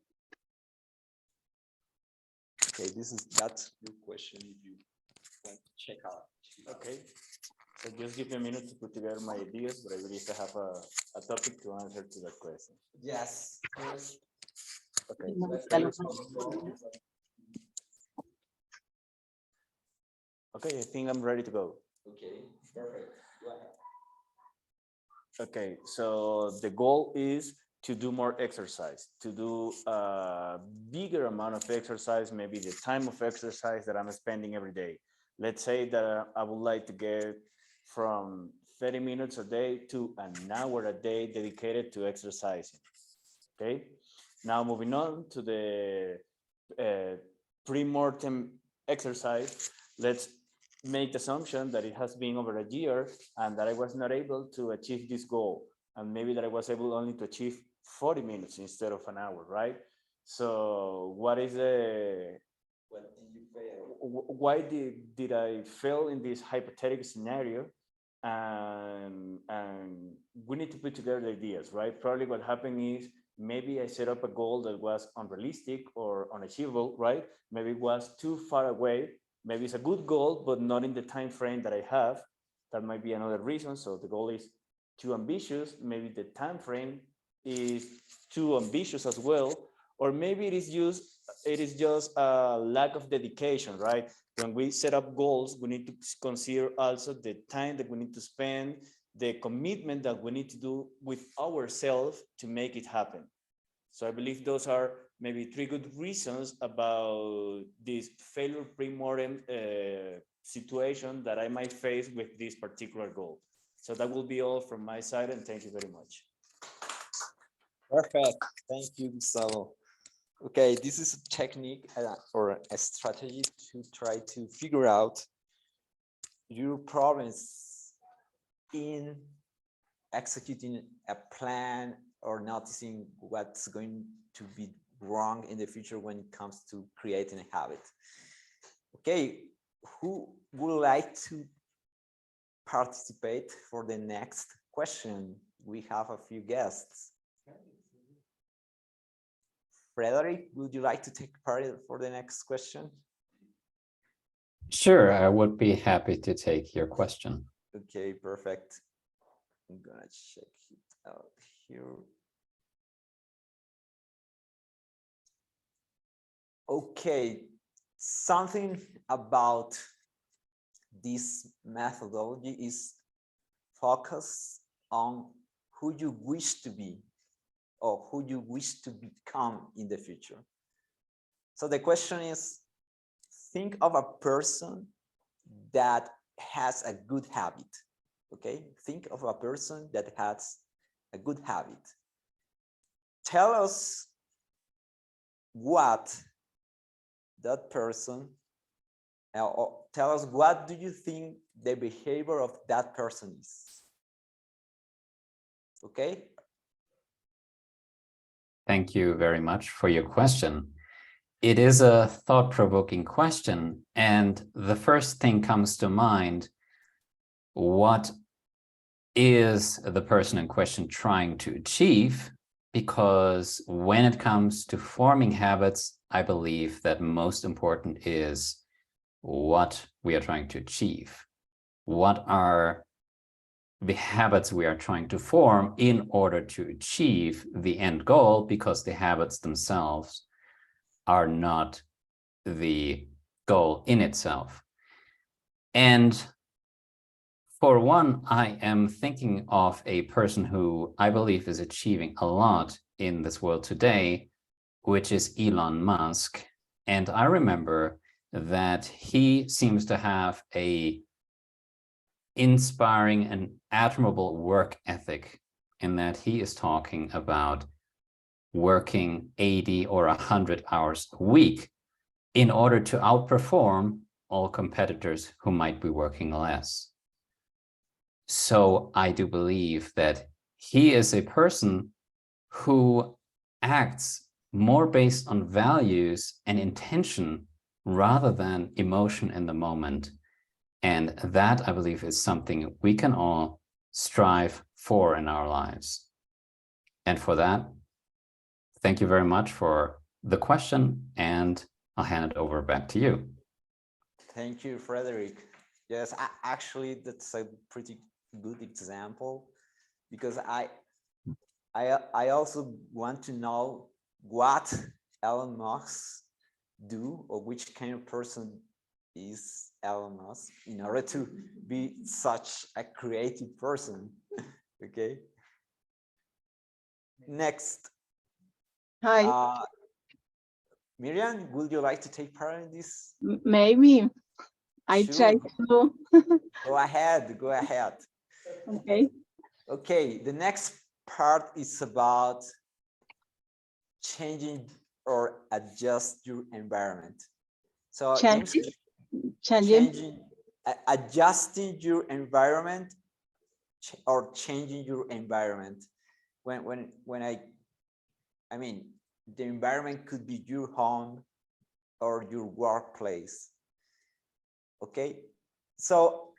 Okay, that's your question if you want to check out. Okay. So just give me a minute to put together my ideas, but I believe I have a topic to answer to that question. Yes. Okay. Okay, I think I'm ready to go. Okay, perfect. Go ahead. Okay, so the goal is to do more exercise, to do a bigger amount of exercise, maybe the time of exercise that I'm spending every day. Let's say that I would like to get from 30 minutes a day to an hour a day dedicated to exercising. Okay, now moving on to the pre-mortem exercise. Let's make the assumption that it has been over a year and that I was not able to achieve this goal. And maybe that I was able only to achieve 40 minutes instead of an hour, right? So what is the, What did you fail? why did I fail in this hypothetical scenario? And we need to put together the ideas, right? Probably what happened is maybe I set up a goal that was unrealistic or unachievable, right? Maybe it was too far away. Maybe it's a good goal, but not in the time frame that I have. That might be another reason. So the goal is too ambitious. Maybe the time frame is too ambitious as well. Or maybe it is just a lack of dedication, right? When we set up goals, we need to consider also the time that we need to spend, the commitment that we need to do with ourselves to make it happen. So I believe those are maybe 3 good reasons about this failure pre-mortem situation that I might face with this particular goal. So that will be all from my side, and thank you very much. Perfect. Thank you, Gustavo. Okay, this is a technique or a strategy to try to figure out your problems in executing a plan or noticing what's going to be wrong in the future when it comes to creating a habit. Okay, who would like to participate for the next question? We have a few guests. Frederick, would you like to take part for the next question? Sure, I would be happy to take your question. Okay, perfect. I'm gonna check it out here. Okay, something about this methodology is focus on who you wish to be or who you wish to become in the future. So the question is, think of a person that has a good habit, okay? Think of a person that has a good habit. Tell us what that person, or tell us what do you think the behavior of that person is, okay? Thank you very much for your question. It is a thought-provoking question, and the first thing comes to mind, what is the person in question trying to achieve? Because when it comes to forming habits, I believe that most important is what we are trying to achieve. What are the habits we are trying to form in order to achieve the end goal, because the habits themselves are not the goal in itself. And for one, I am thinking of a person who I believe is achieving a lot in this world today, which is Elon Musk. And I remember that he seems to have a inspiring and admirable work ethic, in that he is talking about working 80 or 100 hours a week in order to outperform all competitors who might be working less. So I do believe that he is a person who acts more based on values and intention rather than emotion in the moment. And that, I believe, is something we can all strive for in our lives. And for that, thank you very much for the question, and I'll hand it over back to you. Thank you, Frederick. Yes, actually, that's a pretty good example, because I also want to know what Elon Musk do, or which kind of person is Elon Musk, in order to be such a creative person. Okay. Next. Hi. Miriam, would you like to take part in this? Maybe I Sure. try to. Go ahead. Go ahead. Okay. Okay. The next part is about changing or adjust your environment. So Changing. adjusting your environment, or changing your environment. When I mean, the environment could be your home or your workplace. Okay, so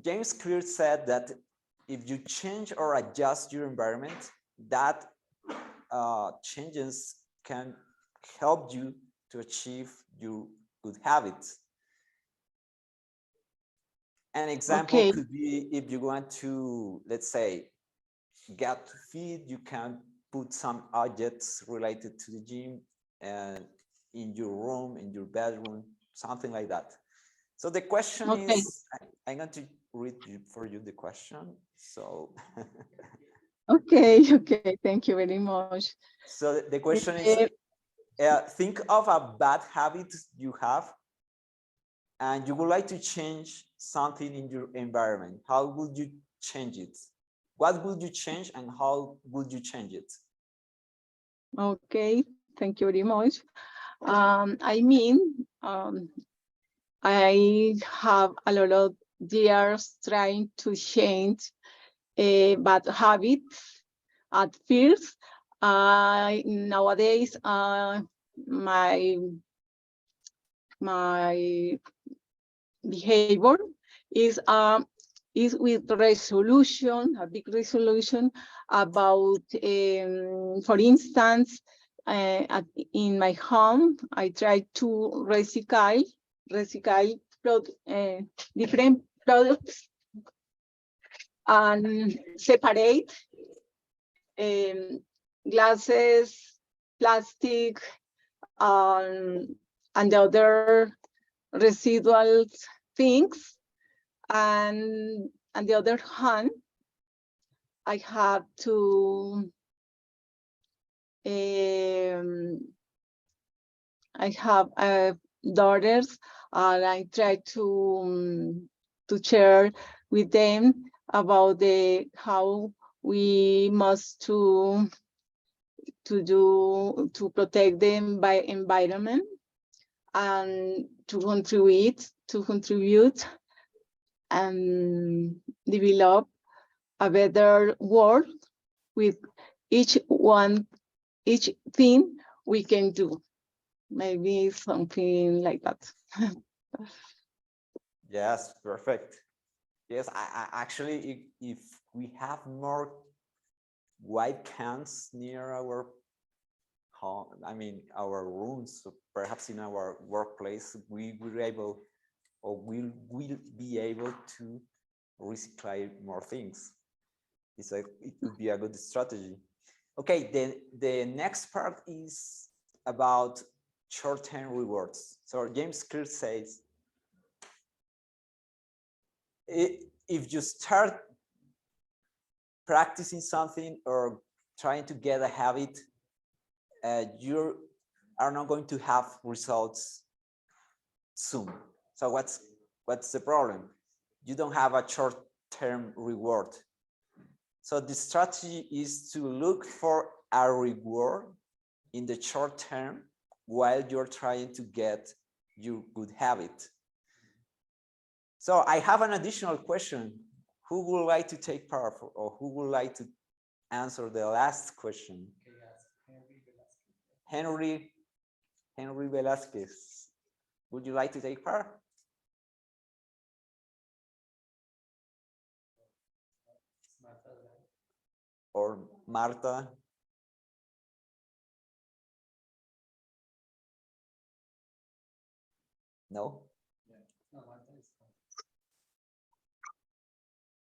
James Clear said that if you change or adjust your environment, that changes can help you to achieve your good habits. An example could be, if you want to, let's say, get fit, you can put some objects related to the gym in your room, in your bedroom, something like that. So the question is, I'm going to read for you the question. So Okay, thank you very much. So the question is, think of a bad habit you have, and you would like to change something in your environment. How would you change it? What would you change, and how would you change it? Okay, thank you very much. I mean, I have a lot of years trying to change bad habits. At first, nowadays, my behavior is with resolution, a big resolution about, for instance, in my home, I try to recycle different products and separate glasses, plastic, and the other residual things. And on the other hand, I have to I have daughters, and I try to share with them about how we must to protect them by environment, and to contribute and develop a better world with each thing we can do. Maybe something like that. Yes, perfect. Yes, I actually, if we have more white cans near our home, I mean, our rooms, so perhaps in our workplace, we will able, or will be able to recycle more things. it could be a good strategy. Okay, then the next part is about short-term rewards. So James Clear says, if you start practicing something or trying to get a habit, you are not going to have results soon. So what's the problem? You don't have a short-term reward. So the strategy is to look for a reward in the short term while you're trying to get your good habit. So I have an additional question. Who would like to take part or who would like to answer the last question? Henry Velasquez. Would you like to take part? Or Marta? No?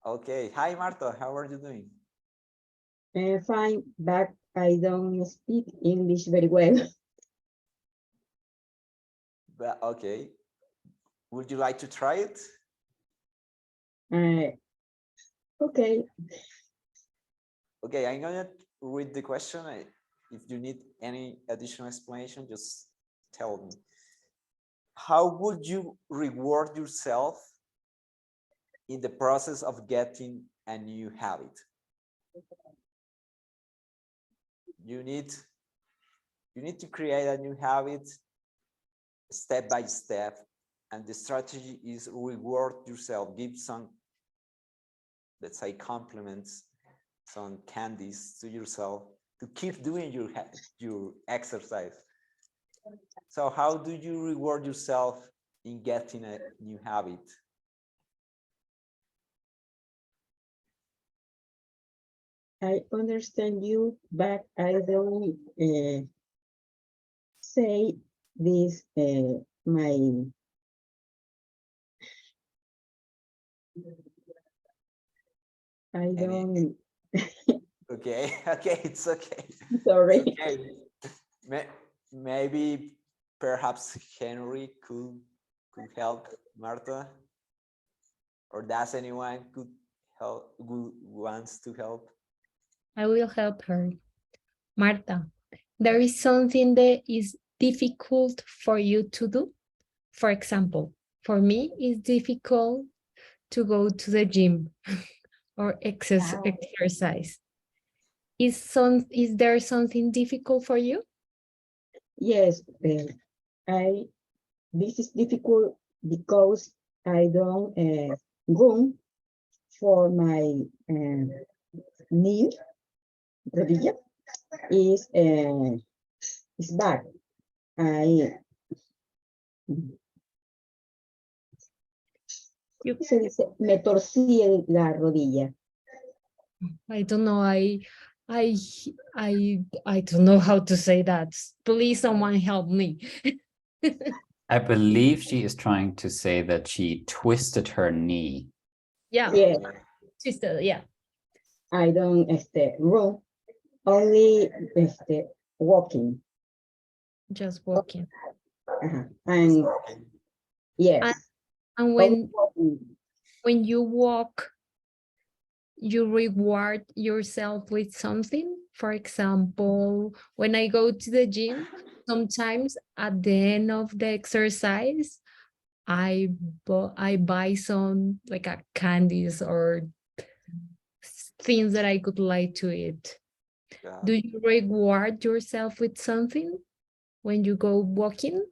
Okay. Hi, Marta. How are you doing? Fine, but I don't speak English very well. But, okay. Would you like to try it? Okay. Okay, I'm gonna read the question. If you need any additional explanation, just tell me. How would you reward yourself in the process of getting a new habit? You need to create a new habit step by step, and the strategy is reward yourself, give some, let's say, compliments, some candies to yourself to keep doing your exercise. So how do you reward yourself in getting a new habit? I understand you, but I don't say this my I don't Okay, okay, it's okay. sorry. It's okay. Maybe perhaps Henry could help Marta, or does anyone could help who wants to help? I will help her. Marta, there is something that is difficult for you to do. For example, for me, it's difficult to go to the gym or exercise. Is there something difficult for you? Yes, this is difficult because I don't go for my knee, rodilla is bad. Se dice, me torcí la rodilla. I don't know. I don't know how to say that. Please, someone help me. I believe she is trying to say that she twisted her knee. Yeah. Yeah, Sister, yeah. I don't run, only walking. Just walking. And yes, And only walking. when you walk, you reward yourself with something. For example, when I go to the gym, sometimes at the end of the exercise, I buy some like a candies or things that I could like to eat. Yeah. Do you reward yourself with something when you go walking?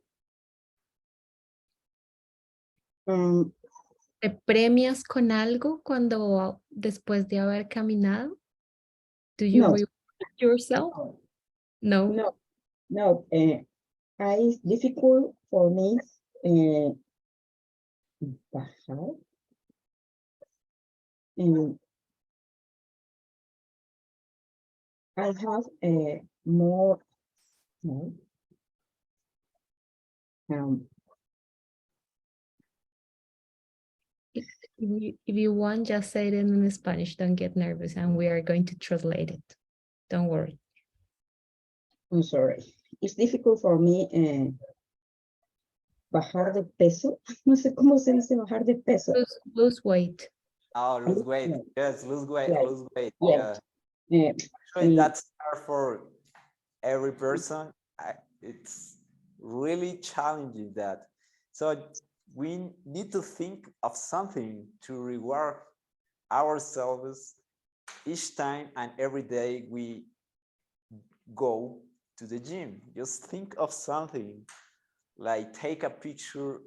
¿Te premias con algo cuando después de haber caminado? Do you No. reward yourself? No. No, it's difficult for me bajar. I have more If you want, just say it in Spanish. Don't get nervous, and we are going to translate it. Don't worry. I'm sorry. It's difficult for me bajar de peso. No sé cómo se dice bajar de peso. Lose weight. Oh, lose weight. Yes, lose weight. Yes. Lose weight. Yes. Actually, that's hard for every person. It's really challenging that. So we need to think of something to reward ourselves each time and every day we go to the gym. Just think of something, like take a picture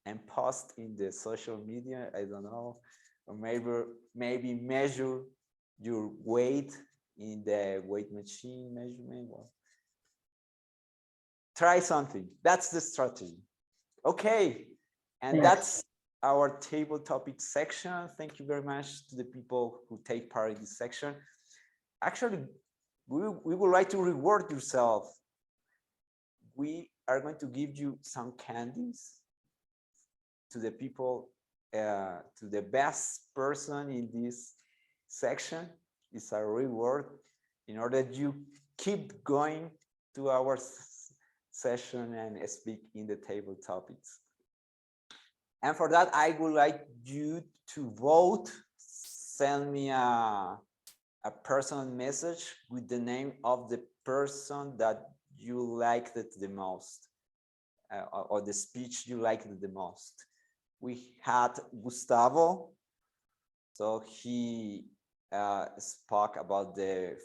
and post in the social media, I don't know, or maybe measure your weight in the weight machine measurement. Well, try something. That's the strategy. Okay, and Yes. that's our table topic section. Thank you very much to the people who take part in this section. Actually, we would like to reward yourself. We are going to give you some candies to the people, to the best person in this section. It's a reward in order that you keep going to our session and speak in the table topics. And for that, I would like you to vote. Send me a personal message with the name of the person that you liked the most, or the speech you liked the most. We had Gustavo, so he spoke about the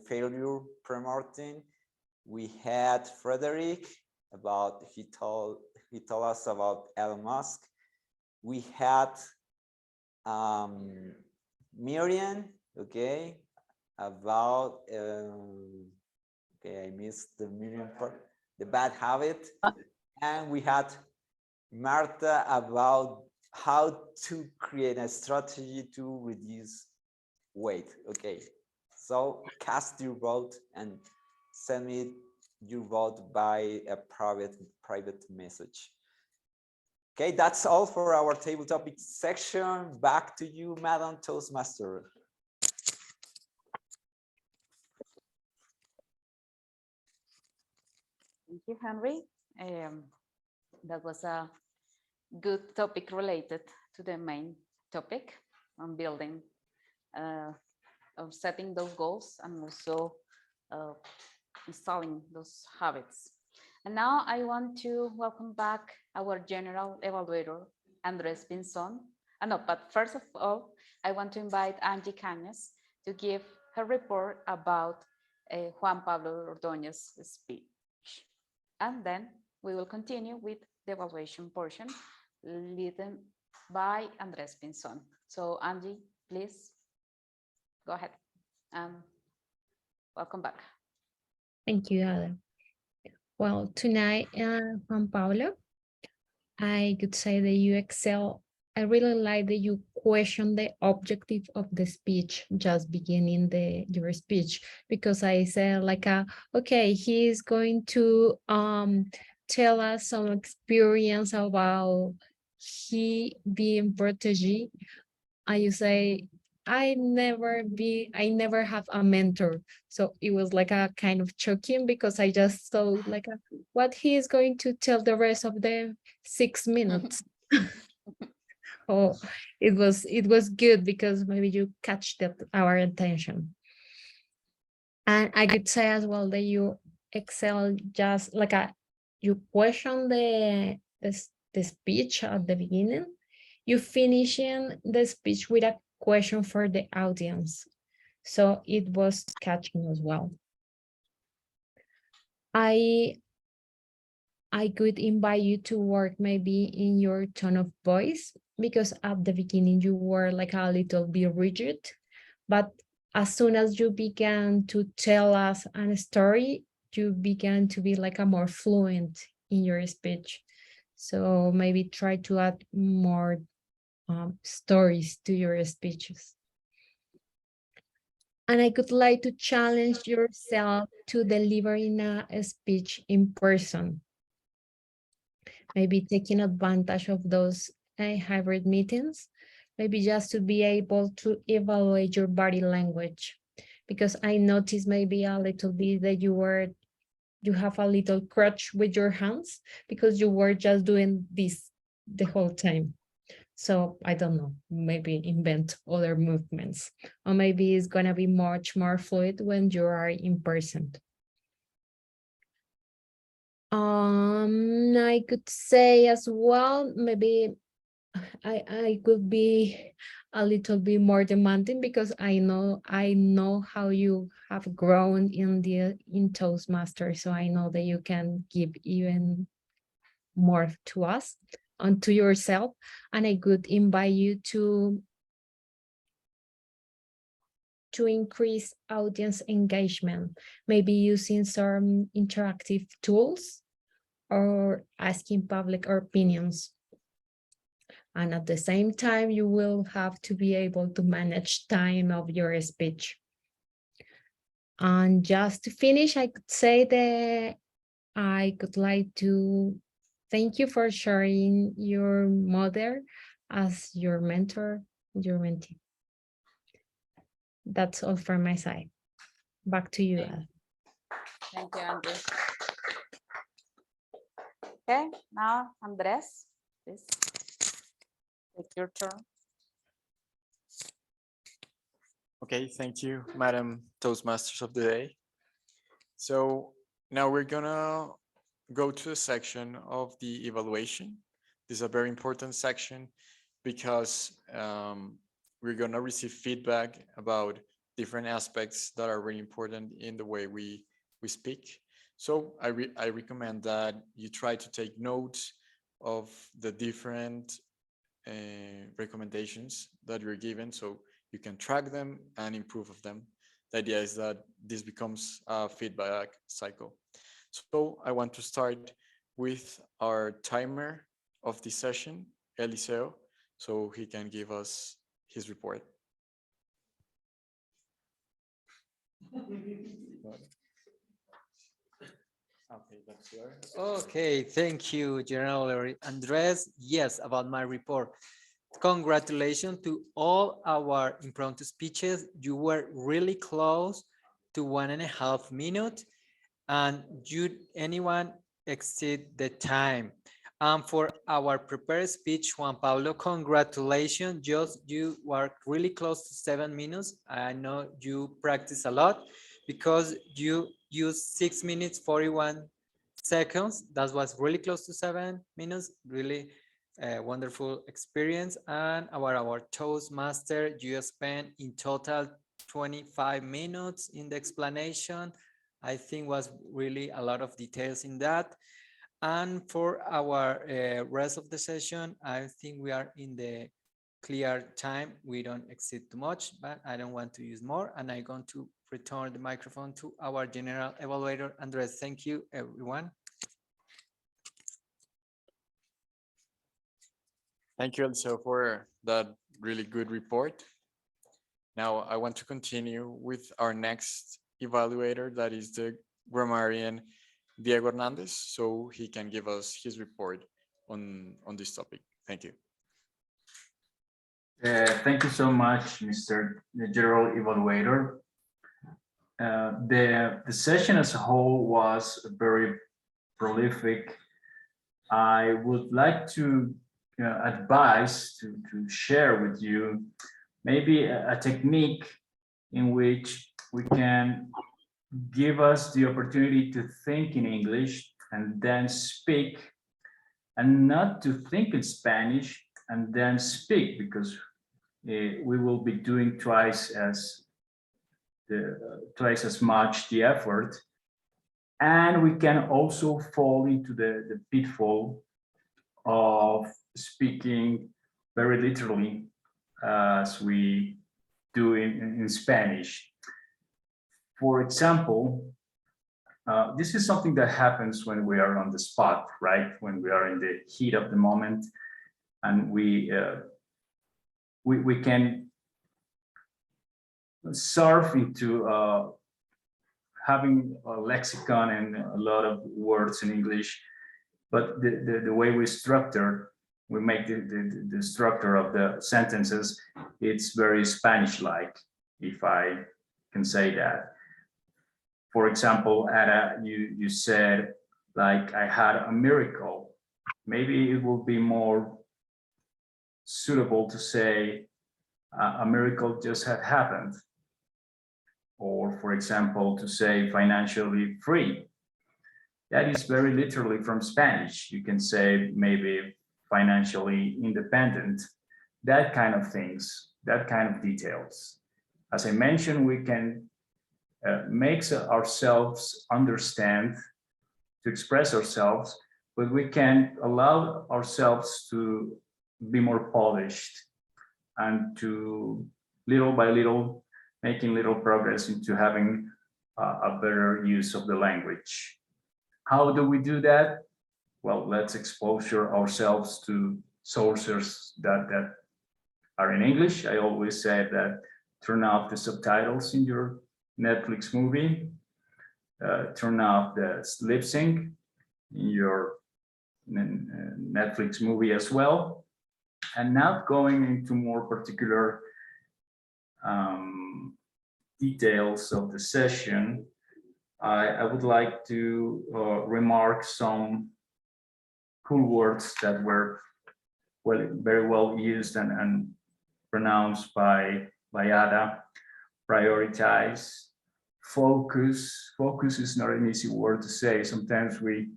failure pre-marketing. We had Frederick, about he told us about Elon Musk. We had Miriam, okay, about okay, I missed the Miriam part, the bad habit. And we had Marta about how to create a strategy to reduce weight. Okay, so cast your vote and send me your vote by a private message. Okay, that's all for our table topic section. Back to you, Madam Toastmaster. Thank you, Henry. That was a good topic related to the main topic on building, of setting those goals and also installing those habits. And now I want to welcome back our general evaluator, Andres Pinzon. No, but first of all, I want to invite Angie Cañas to give her report about Juan Pablo Ordóñez's speech. And then we will continue with the evaluation portion, led by Andres Pinzon. So Angie, please go ahead. Welcome back. Thank you, Ada. Well, tonight, Juan Pablo, I could say that you excel. I really like that you question the objective of the speech just beginning your speech, because I said like, okay, he's going to tell us some experience about he being protege. And you say, I never have a mentor. So it was like a kind of shocking, because I just thought like what he is going to tell the rest of the 6 minutes. Oh, it was good, because maybe you catch our attention. And I could say as well that you excel, just like you question the speech at the beginning, you finishing the speech with a question for the audience. So it was catching as well. I could invite you to work maybe in your tone of voice, because at the beginning you were like a little bit rigid, but as soon as you began to tell us a story, you began to be like a more fluent in your speech. So maybe try to add more stories to your speeches. And I could like to challenge yourself to delivering a speech in person. Maybe taking advantage of those hybrid meetings, maybe just to be able to evaluate your body language. Because I noticed maybe a little bit that you have a little crutch with your hands because you were just doing this the whole time. So I don't know, maybe invent other movements, or maybe it's gonna be much more fluid when you are in person. I could say as well, maybe I could be a little bit more demanding because I know how you have grown in Toastmasters, so I know that you can give even more to us and to yourself, and I could invite you to increase audience engagement, maybe using some interactive tools or asking public opinions. And at the same time, you will have to be able to manage time of your speech. And just to finish, I could say that I could like to thank you for sharing your mother as your mentor, your mentee. That's all from my side. Back to you, Al. Thank you, Andres. Okay, now Andres, please take your turn. Okay, thank you, Madam Toastmasters of the Day. So now we're gonna go to a section of the evaluation. This is a very important section because we're gonna receive feedback about different aspects that are really important in the way we speak. So I recommend that you try to take notes of the different recommendations that you're given so you can track them and improve of them. The idea is that this becomes a feedback cycle. So I want to start with our timer of this session, Eliseo, so he can give us his report. Okay, that's yours. Okay, thank you, General Andres. Yes, about my report. Congratulations to all our impromptu speeches. You were really close to 1.5 minutes, and anyone exceed the time. And for our prepared speech, Juan Pablo, congratulations. You were really close to 7 minutes. I know you practice a lot because you used 6 minutes, 41 seconds. That was really close to 7 minutes. Really wonderful experience. And our Toastmaster, you spent in total 25 minutes in the explanation. I think was really a lot of details in that. And for our rest of the session, I think we are in the clear time. We don't exceed too much, but I don't want to use more. And I'm going to return the microphone to our general evaluator, Andres. Thank you, everyone. Thank you, Eliseo, for that really good report. Now I want to continue with our next evaluator, that is the grammarian Diego Hernandez, so he can give us his report on this topic. Thank you. Thank you so much, Mr. General Evaluator. The session as a whole was very prolific. I would like to advise to share with you maybe a technique in which we can give us the opportunity to think in English and then speak, and not to think in Spanish and then speak, because we will be doing twice as much the effort, and we can also fall into the pitfall of speaking very literally as we do in Spanish. For example, this is something that happens when we are on the spot, right? When we are in the heat of the moment, and we can surf into having a lexicon and a lot of words in English, but the way we structure we make the structure of the sentences, it's very Spanish-like, if I can say that. For example, Ada, you said, like, I had a miracle. Maybe it will be more suitable to say a miracle just had happened. Or, for example, to say financially free. That is very literally from Spanish. You can say maybe financially independent, that kind of things, that kind of details. As I mentioned, we can make ourselves understand, to express ourselves, but we can allow ourselves to be more polished and to little by little making little progress into having a better use of the language. How do we do that? Well, let's exposure ourselves to sources that are in English. I always say that turn off the subtitles in your Netflix movie, turn off the lip sync in your Netflix movie as well, and not going into more particular details of the session. I would like to remark some cool words that were very well used and pronounced by Ada. Prioritize, focus. Focus is not an easy word to say. Sometimes we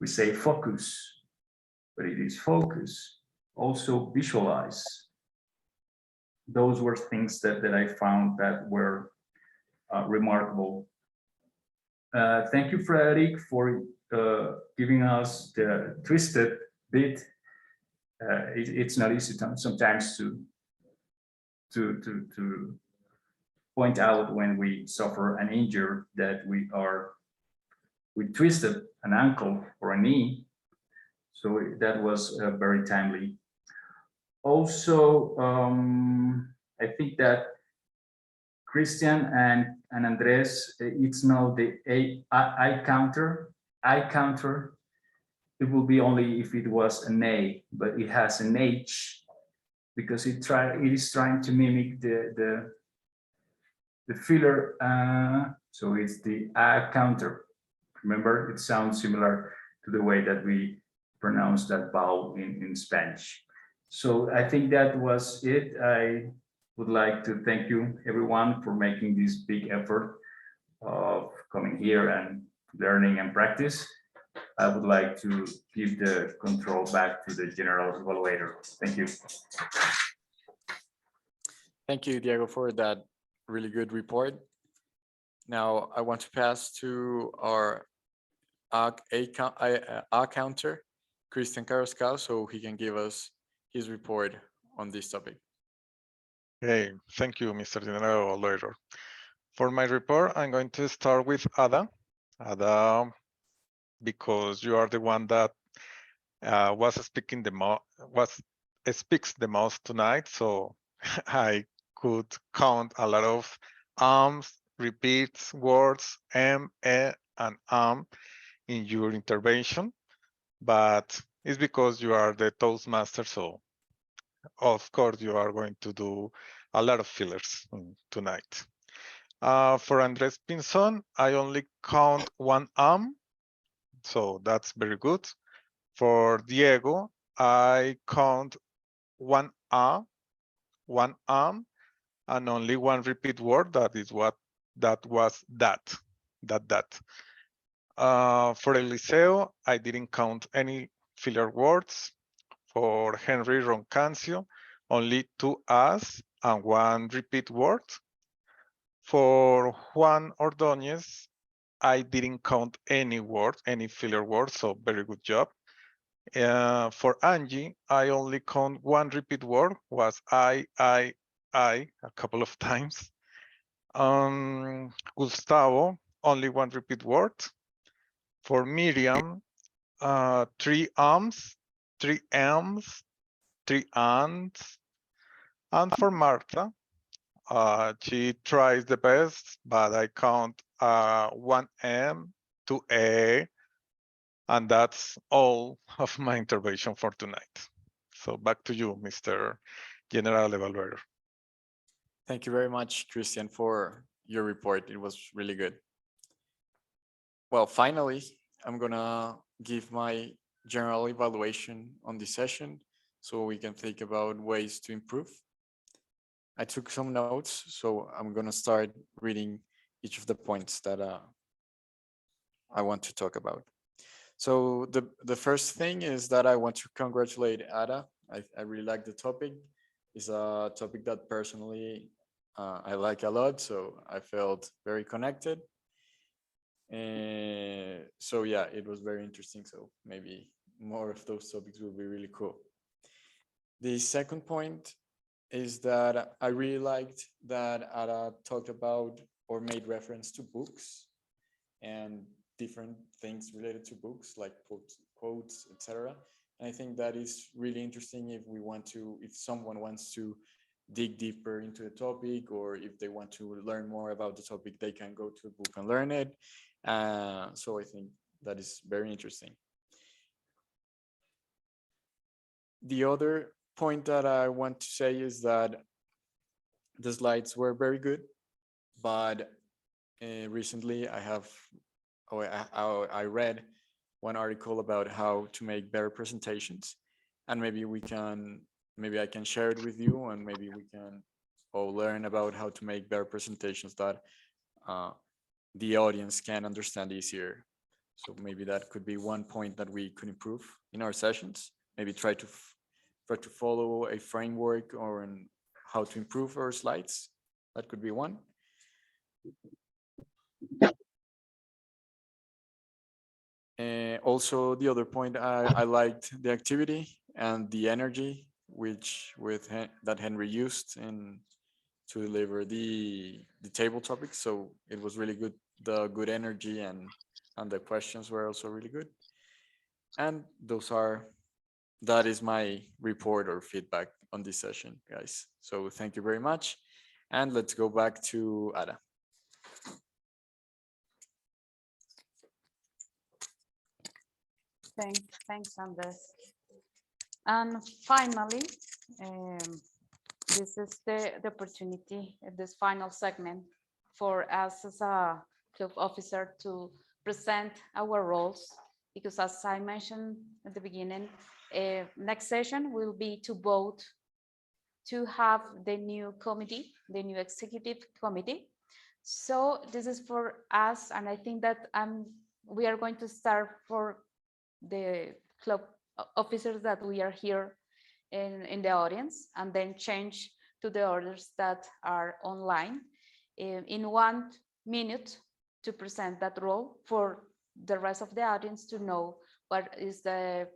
say focus, but it is focus. Also visualize. Those were things that I found that were remarkable. Thank you, Frederick, for giving us the twisted bit. It's not easy sometimes to point out when we suffer an injury that we twisted an ankle or a knee. So that was very timely. Also, I think that Christian and Andres, it's now the I counter. It will be only if it was an A, but it has an H because it is trying to mimic the filler. So it's the counter. Remember, it sounds similar to the way that we pronounce that vowel in Spanish. So I think that was it. I would like to thank you, everyone, for making this big effort of coming here and learning and practice. I would like to give the control back to the general evaluator. Thank you. Thank you, Diego, for that really good report. Now I want to pass to our counter, Christian Carrascal, so he can give us his report on this topic. Hey, thank you, Mr. General Evaluator. For my report, I'm going to start with Ada. Ada, because you are the one that speaks the most tonight, so I could count a lot of repeats, words, and in your intervention, but it's because you are the Toastmaster, so of course you are going to do a lot of fillers tonight. For Andres Pinzon, I only count one so that's very good. For Diego, I count one and only one repeat word. That is what that was. That. For Eliseo, I didn't count any filler words. For Henry Roncancio, only 2 A's and 1 repeat word. For Juan Ordóñez, I didn't count any word, any filler word, so very good job. For Angie, I only count 1 repeat word, was I a couple of times. Gustavo, only 1 repeat word. For Miriam, 3 ums, 3 m's, 3 ands. And for Martha, she tries the best, but I count 1 M, 2 A, and that's all of my intervention for tonight. So back to you, Mr. General Evaluator. Thank you very much, Christian, for your report. It was really good. Well, finally, I'm gonna give my general evaluation on this session so we can think about ways to improve. I took some notes, so I'm gonna start reading each of the points that I want to talk about. So the first thing is that I want to congratulate Ada. I really like the topic. It's a topic that personally I like a lot, so I felt very connected. So yeah, it was very interesting. So maybe more of those topics will be really cool. The second point is that I really liked that Ada talked about or made reference to books and different things related to books like quotes, etc. And I think that is really interesting if someone wants to dig deeper into the topic, or if they want to learn more about the topic, they can go to a book and learn it. So I think that is very interesting. The other point that I want to say is that the slides were very good, but recently I read one article about how to make better presentations, and maybe I can share it with you, and maybe we can all learn about how to make better presentations that the audience can understand easier. So maybe that could be one point that we could improve in our sessions. Maybe try to follow a framework or how to improve our slides. That could be one. Also, the other point, I liked the activity and the energy that Henry used to deliver the table topics. So it was really good. The good energy and the questions were also really good. And that is my report or feedback on this session, guys. So thank you very much. And let's go back to Ada. Thanks, Andres. And finally, this is the opportunity at this final segment for us as a club officer to present our roles, because as I mentioned at the beginning, next session will be to vote to have the new committee, the new executive committee. So this is for us, and I think that we are going to start for the club officers that we are here in the audience, and then change to the others that are online in 1 minute to present that role for the rest of the audience to know what is the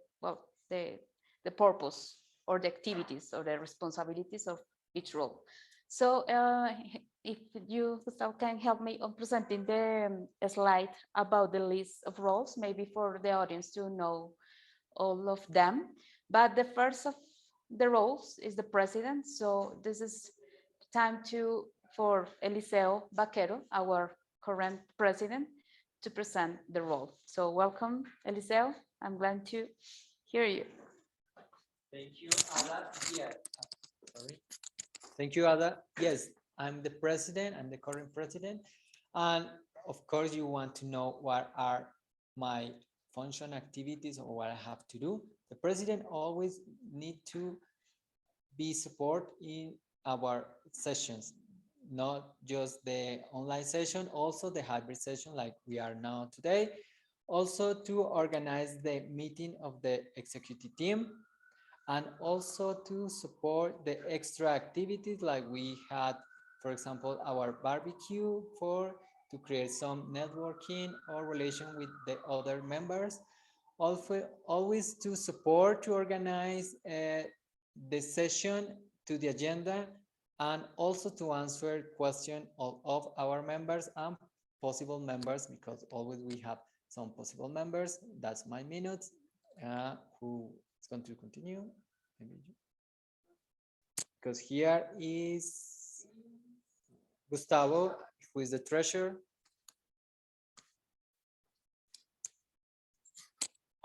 purpose or the activities or the responsibilities of each role. So if you, Gustavo, can help me on presenting the slide about the list of roles, maybe for the audience to know all of them. But the first of the roles is the president. So this is time for Eliseo Vaquero, our current president, to present the role. So welcome, Eliseo. I'm glad to hear you. Thank you, Ada. Yeah. Sorry. Thank you, Ada. Yes, I'm the president. I'm the current president. And of course, you want to know what are my function activities or what I have to do. The president always need to be support in our sessions, not just the online session, also the hybrid session like we are now today. Also to organize the meeting of the executive team, and also to support the extra activities like we had, for example, our barbecue to create some networking or relation with the other members. Also, always to support to organize the session to the agenda, and also to answer questions of our members and possible members, because always we have some possible members. That's my minutes. Who is going to continue? Maybe because here is Gustavo, who is the treasurer.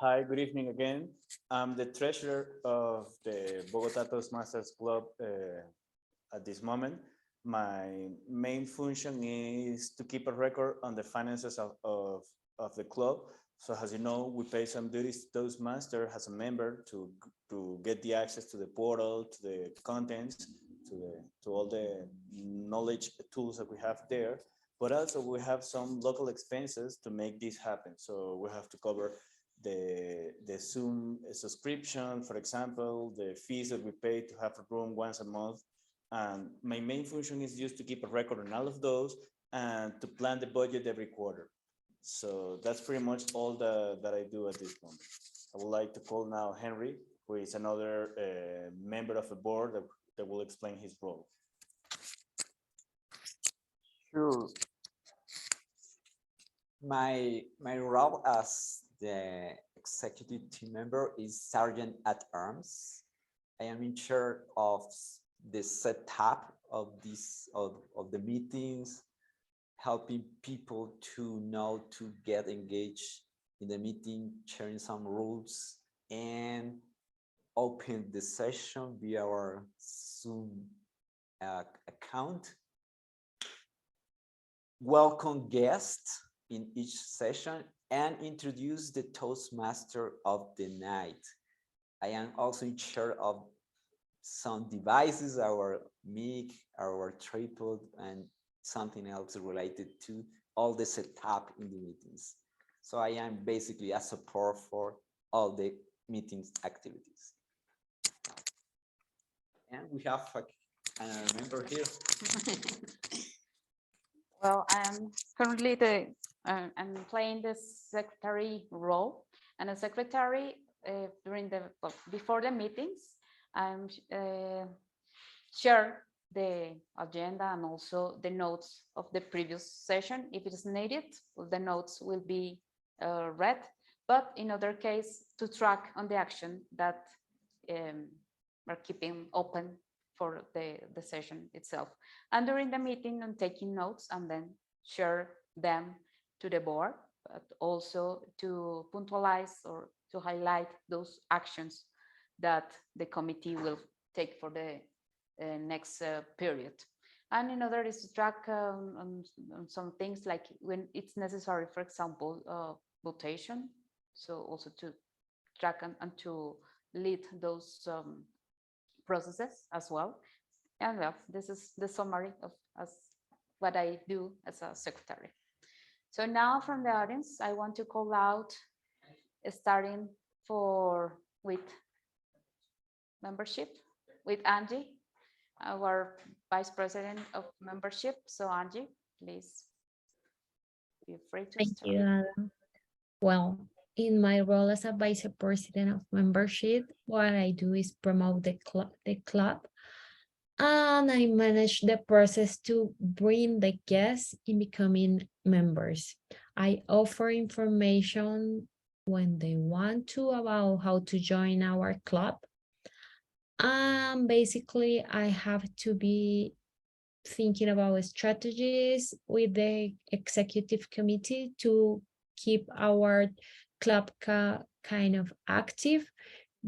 Hi, good evening again. I'm the treasurer of the Bogota Toastmasters Club at this moment. My main function is to keep a record on the finances of the club. So as you know, we pay some duties to Toastmaster as a member to get the access to the portal, to the contents, to all the knowledge tools that we have there. But also we have some local expenses to make this happen. So we have to cover the Zoom subscription, for example, the fees that we pay to have a room once a month. And my main function is just to keep a record on all of those and to plan the budget every quarter. So that's pretty much all that I do at this moment. I would like to call now Henry, who is another member of the board that will explain his role. Sure. My role as the executive team member is Sergeant at Arms. I am in charge of the setup of the meetings, helping people to know to get engaged in the meeting, sharing some rules, and open the session via our Zoom account. Welcome guests in each session and introduce the Toastmaster of the night. I am also in charge of some devices, our mic, our tripod, and something else related to all the setup in the meetings. So I am basically a support for all the meetings activities. And we have a member here. Well, I'm currently I'm playing the secretary role, and a secretary before the meetings, I'm share the agenda and also the notes of the previous session. If it is needed, the notes will be read, but in other case, to track on the action that we're keeping open for the session itself. And during the meeting, I'm taking notes and then share them to the board, but also to punctualize or to highlight those actions that the committee will take for the next period. And another is to track on some things like when it's necessary, for example, votation. So also to track and to lead those processes as well. And well, this is the summary of what I do as a secretary. So now from the audience, I want to call out, starting with membership, with Angie, our Vice President of Membership. So Angie, please feel free to Thank start. you, Adam. Well, in my role as a Vice President of Membership, what I do is promote the club, and I manage the process to bring the guests in becoming members. I offer information when they want to about how to join our club. Basically, I have to be thinking about strategies with the executive committee to keep our club kind of active,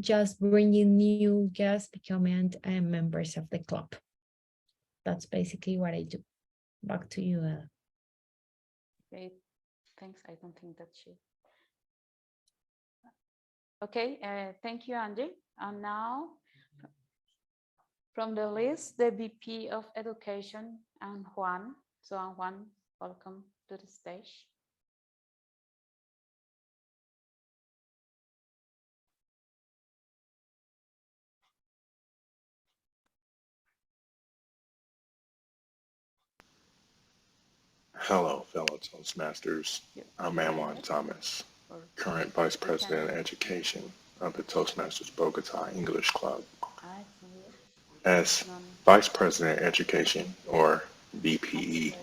just bringing new guests becoming members of the club. That's basically what I do. Back to you, Ella. Great, thanks. I don't think that she. Okay, thank you, Angie. And now, from the list, the VP of Education, and Juan. So, Juan, welcome to the stage. Hello, fellow Toastmasters. I'm Amwan Thomas, current Vice President of Education of the Toastmasters Bogota English Club. As Vice President of Education, or VPE,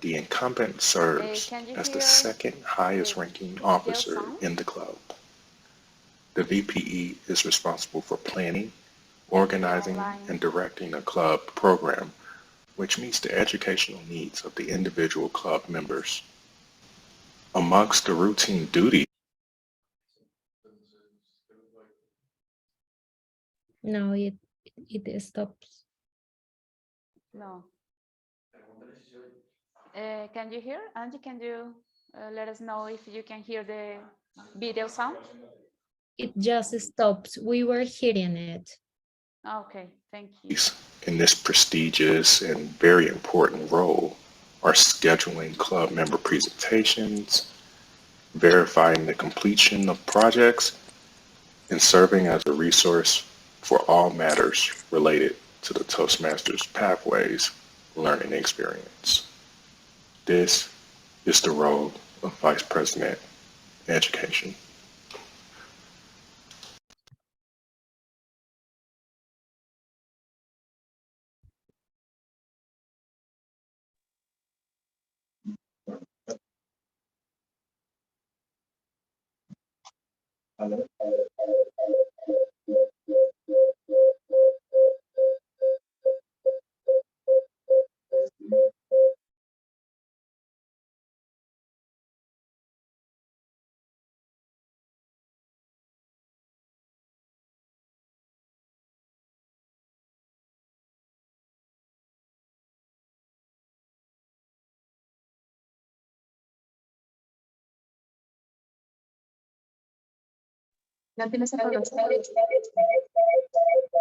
the incumbent serves as the second highest ranking officer in the club. The VPE is responsible for planning, organizing, and directing a club program which meets the educational needs of the individual club members. Amongst the routine duties No, it stops. No. Can you hear? Angie, can you let us know if you can hear the video sound? It just stops. We were hearing it. Okay, thank you. In this prestigious and very important role are scheduling club member presentations, verifying the completion of projects, and serving as a resource for all matters related to the Toastmasters Pathways learning experience. This is the role of Vice President Education.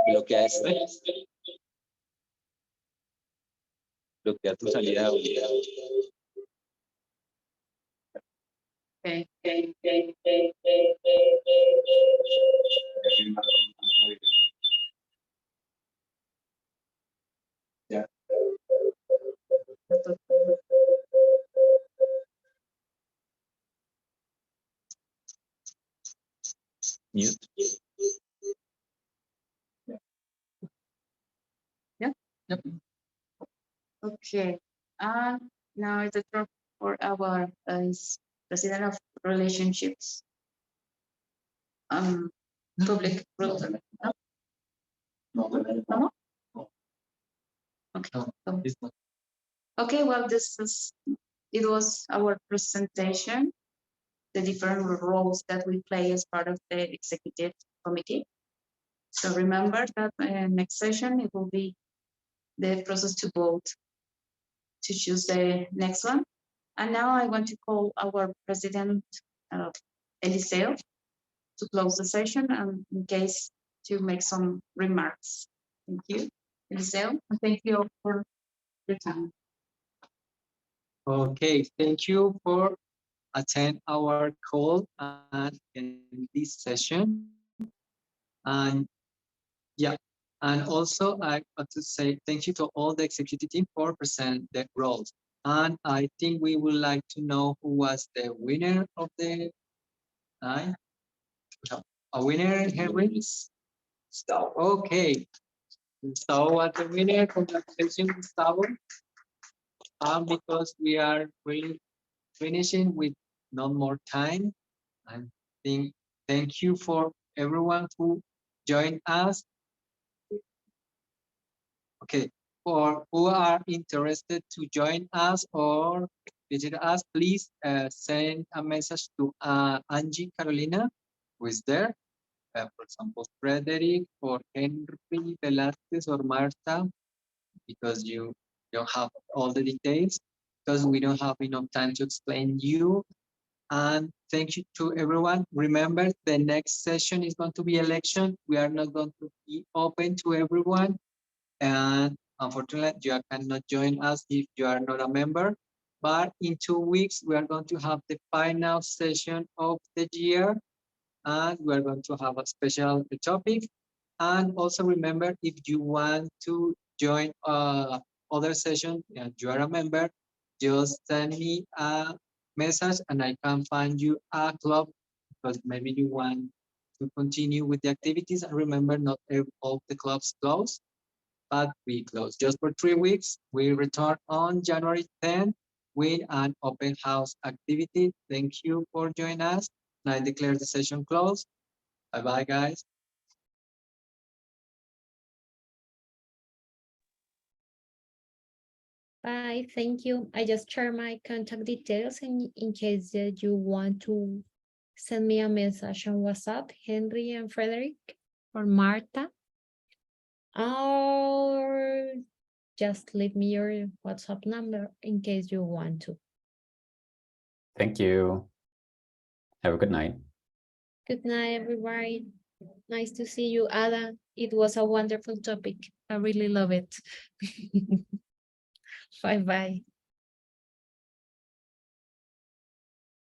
Bloquea este. Bloquea tu salida de audio. Ya. Mute. Yeah. Yep. Okay. And now it's the turn for our president of relationships. Public relations. No? Okay. Okay, well, it was our presentation, the different roles that we play as part of the executive committee. So remember that next session, it will be the process to vote to choose the next one. And now I want to call our president, Eliseo, to close the session and in case to make some remarks. Thank you, Eliseo. And thank you all for your time. Okay, thank you for attend our call and in this session. And yeah, and also I want to say thank you to all the executive team for present the roles. And I think we would like to know who was the winner of the night. A winner, Henry? Gustavo. Okay. Gustavo was the winner. Congratulations, Gustavo. Because we are really finishing with no more time. I think thank you for everyone who joined us. Okay, for who are interested to join us or visit us, please send a message to Angie Carolina, who is there. For example, Frederick or Henry Velasquez or Marta, because you don't have all the details, because we don't have enough time to explain you. And thank you to everyone. Remember, the next session is going to be election. We are not going to be open to everyone. And unfortunately, you cannot join us if you are not a member. But in 2 weeks, we are going to have the final session of the year. And we are going to have a special topic. And also remember, if you want to join other session and you are a member, just send me a message and I can find you a club because maybe you want to continue with the activities. And remember, not all the clubs close, but we close just for 3 weeks. We return on January 10th with an open house activity. Thank you for joining us. And I declare the session closed. Bye-bye, guys. Bye, thank you. I just share my contact details in case that you want to send me a message on WhatsApp, Henry and Frederick or Marta. or just leave me your WhatsApp number in case you want to. Thank you. Have a good night. Good night, everybody. Nice to see you, Ada. It was a wonderful topic. I really love it. Bye-bye.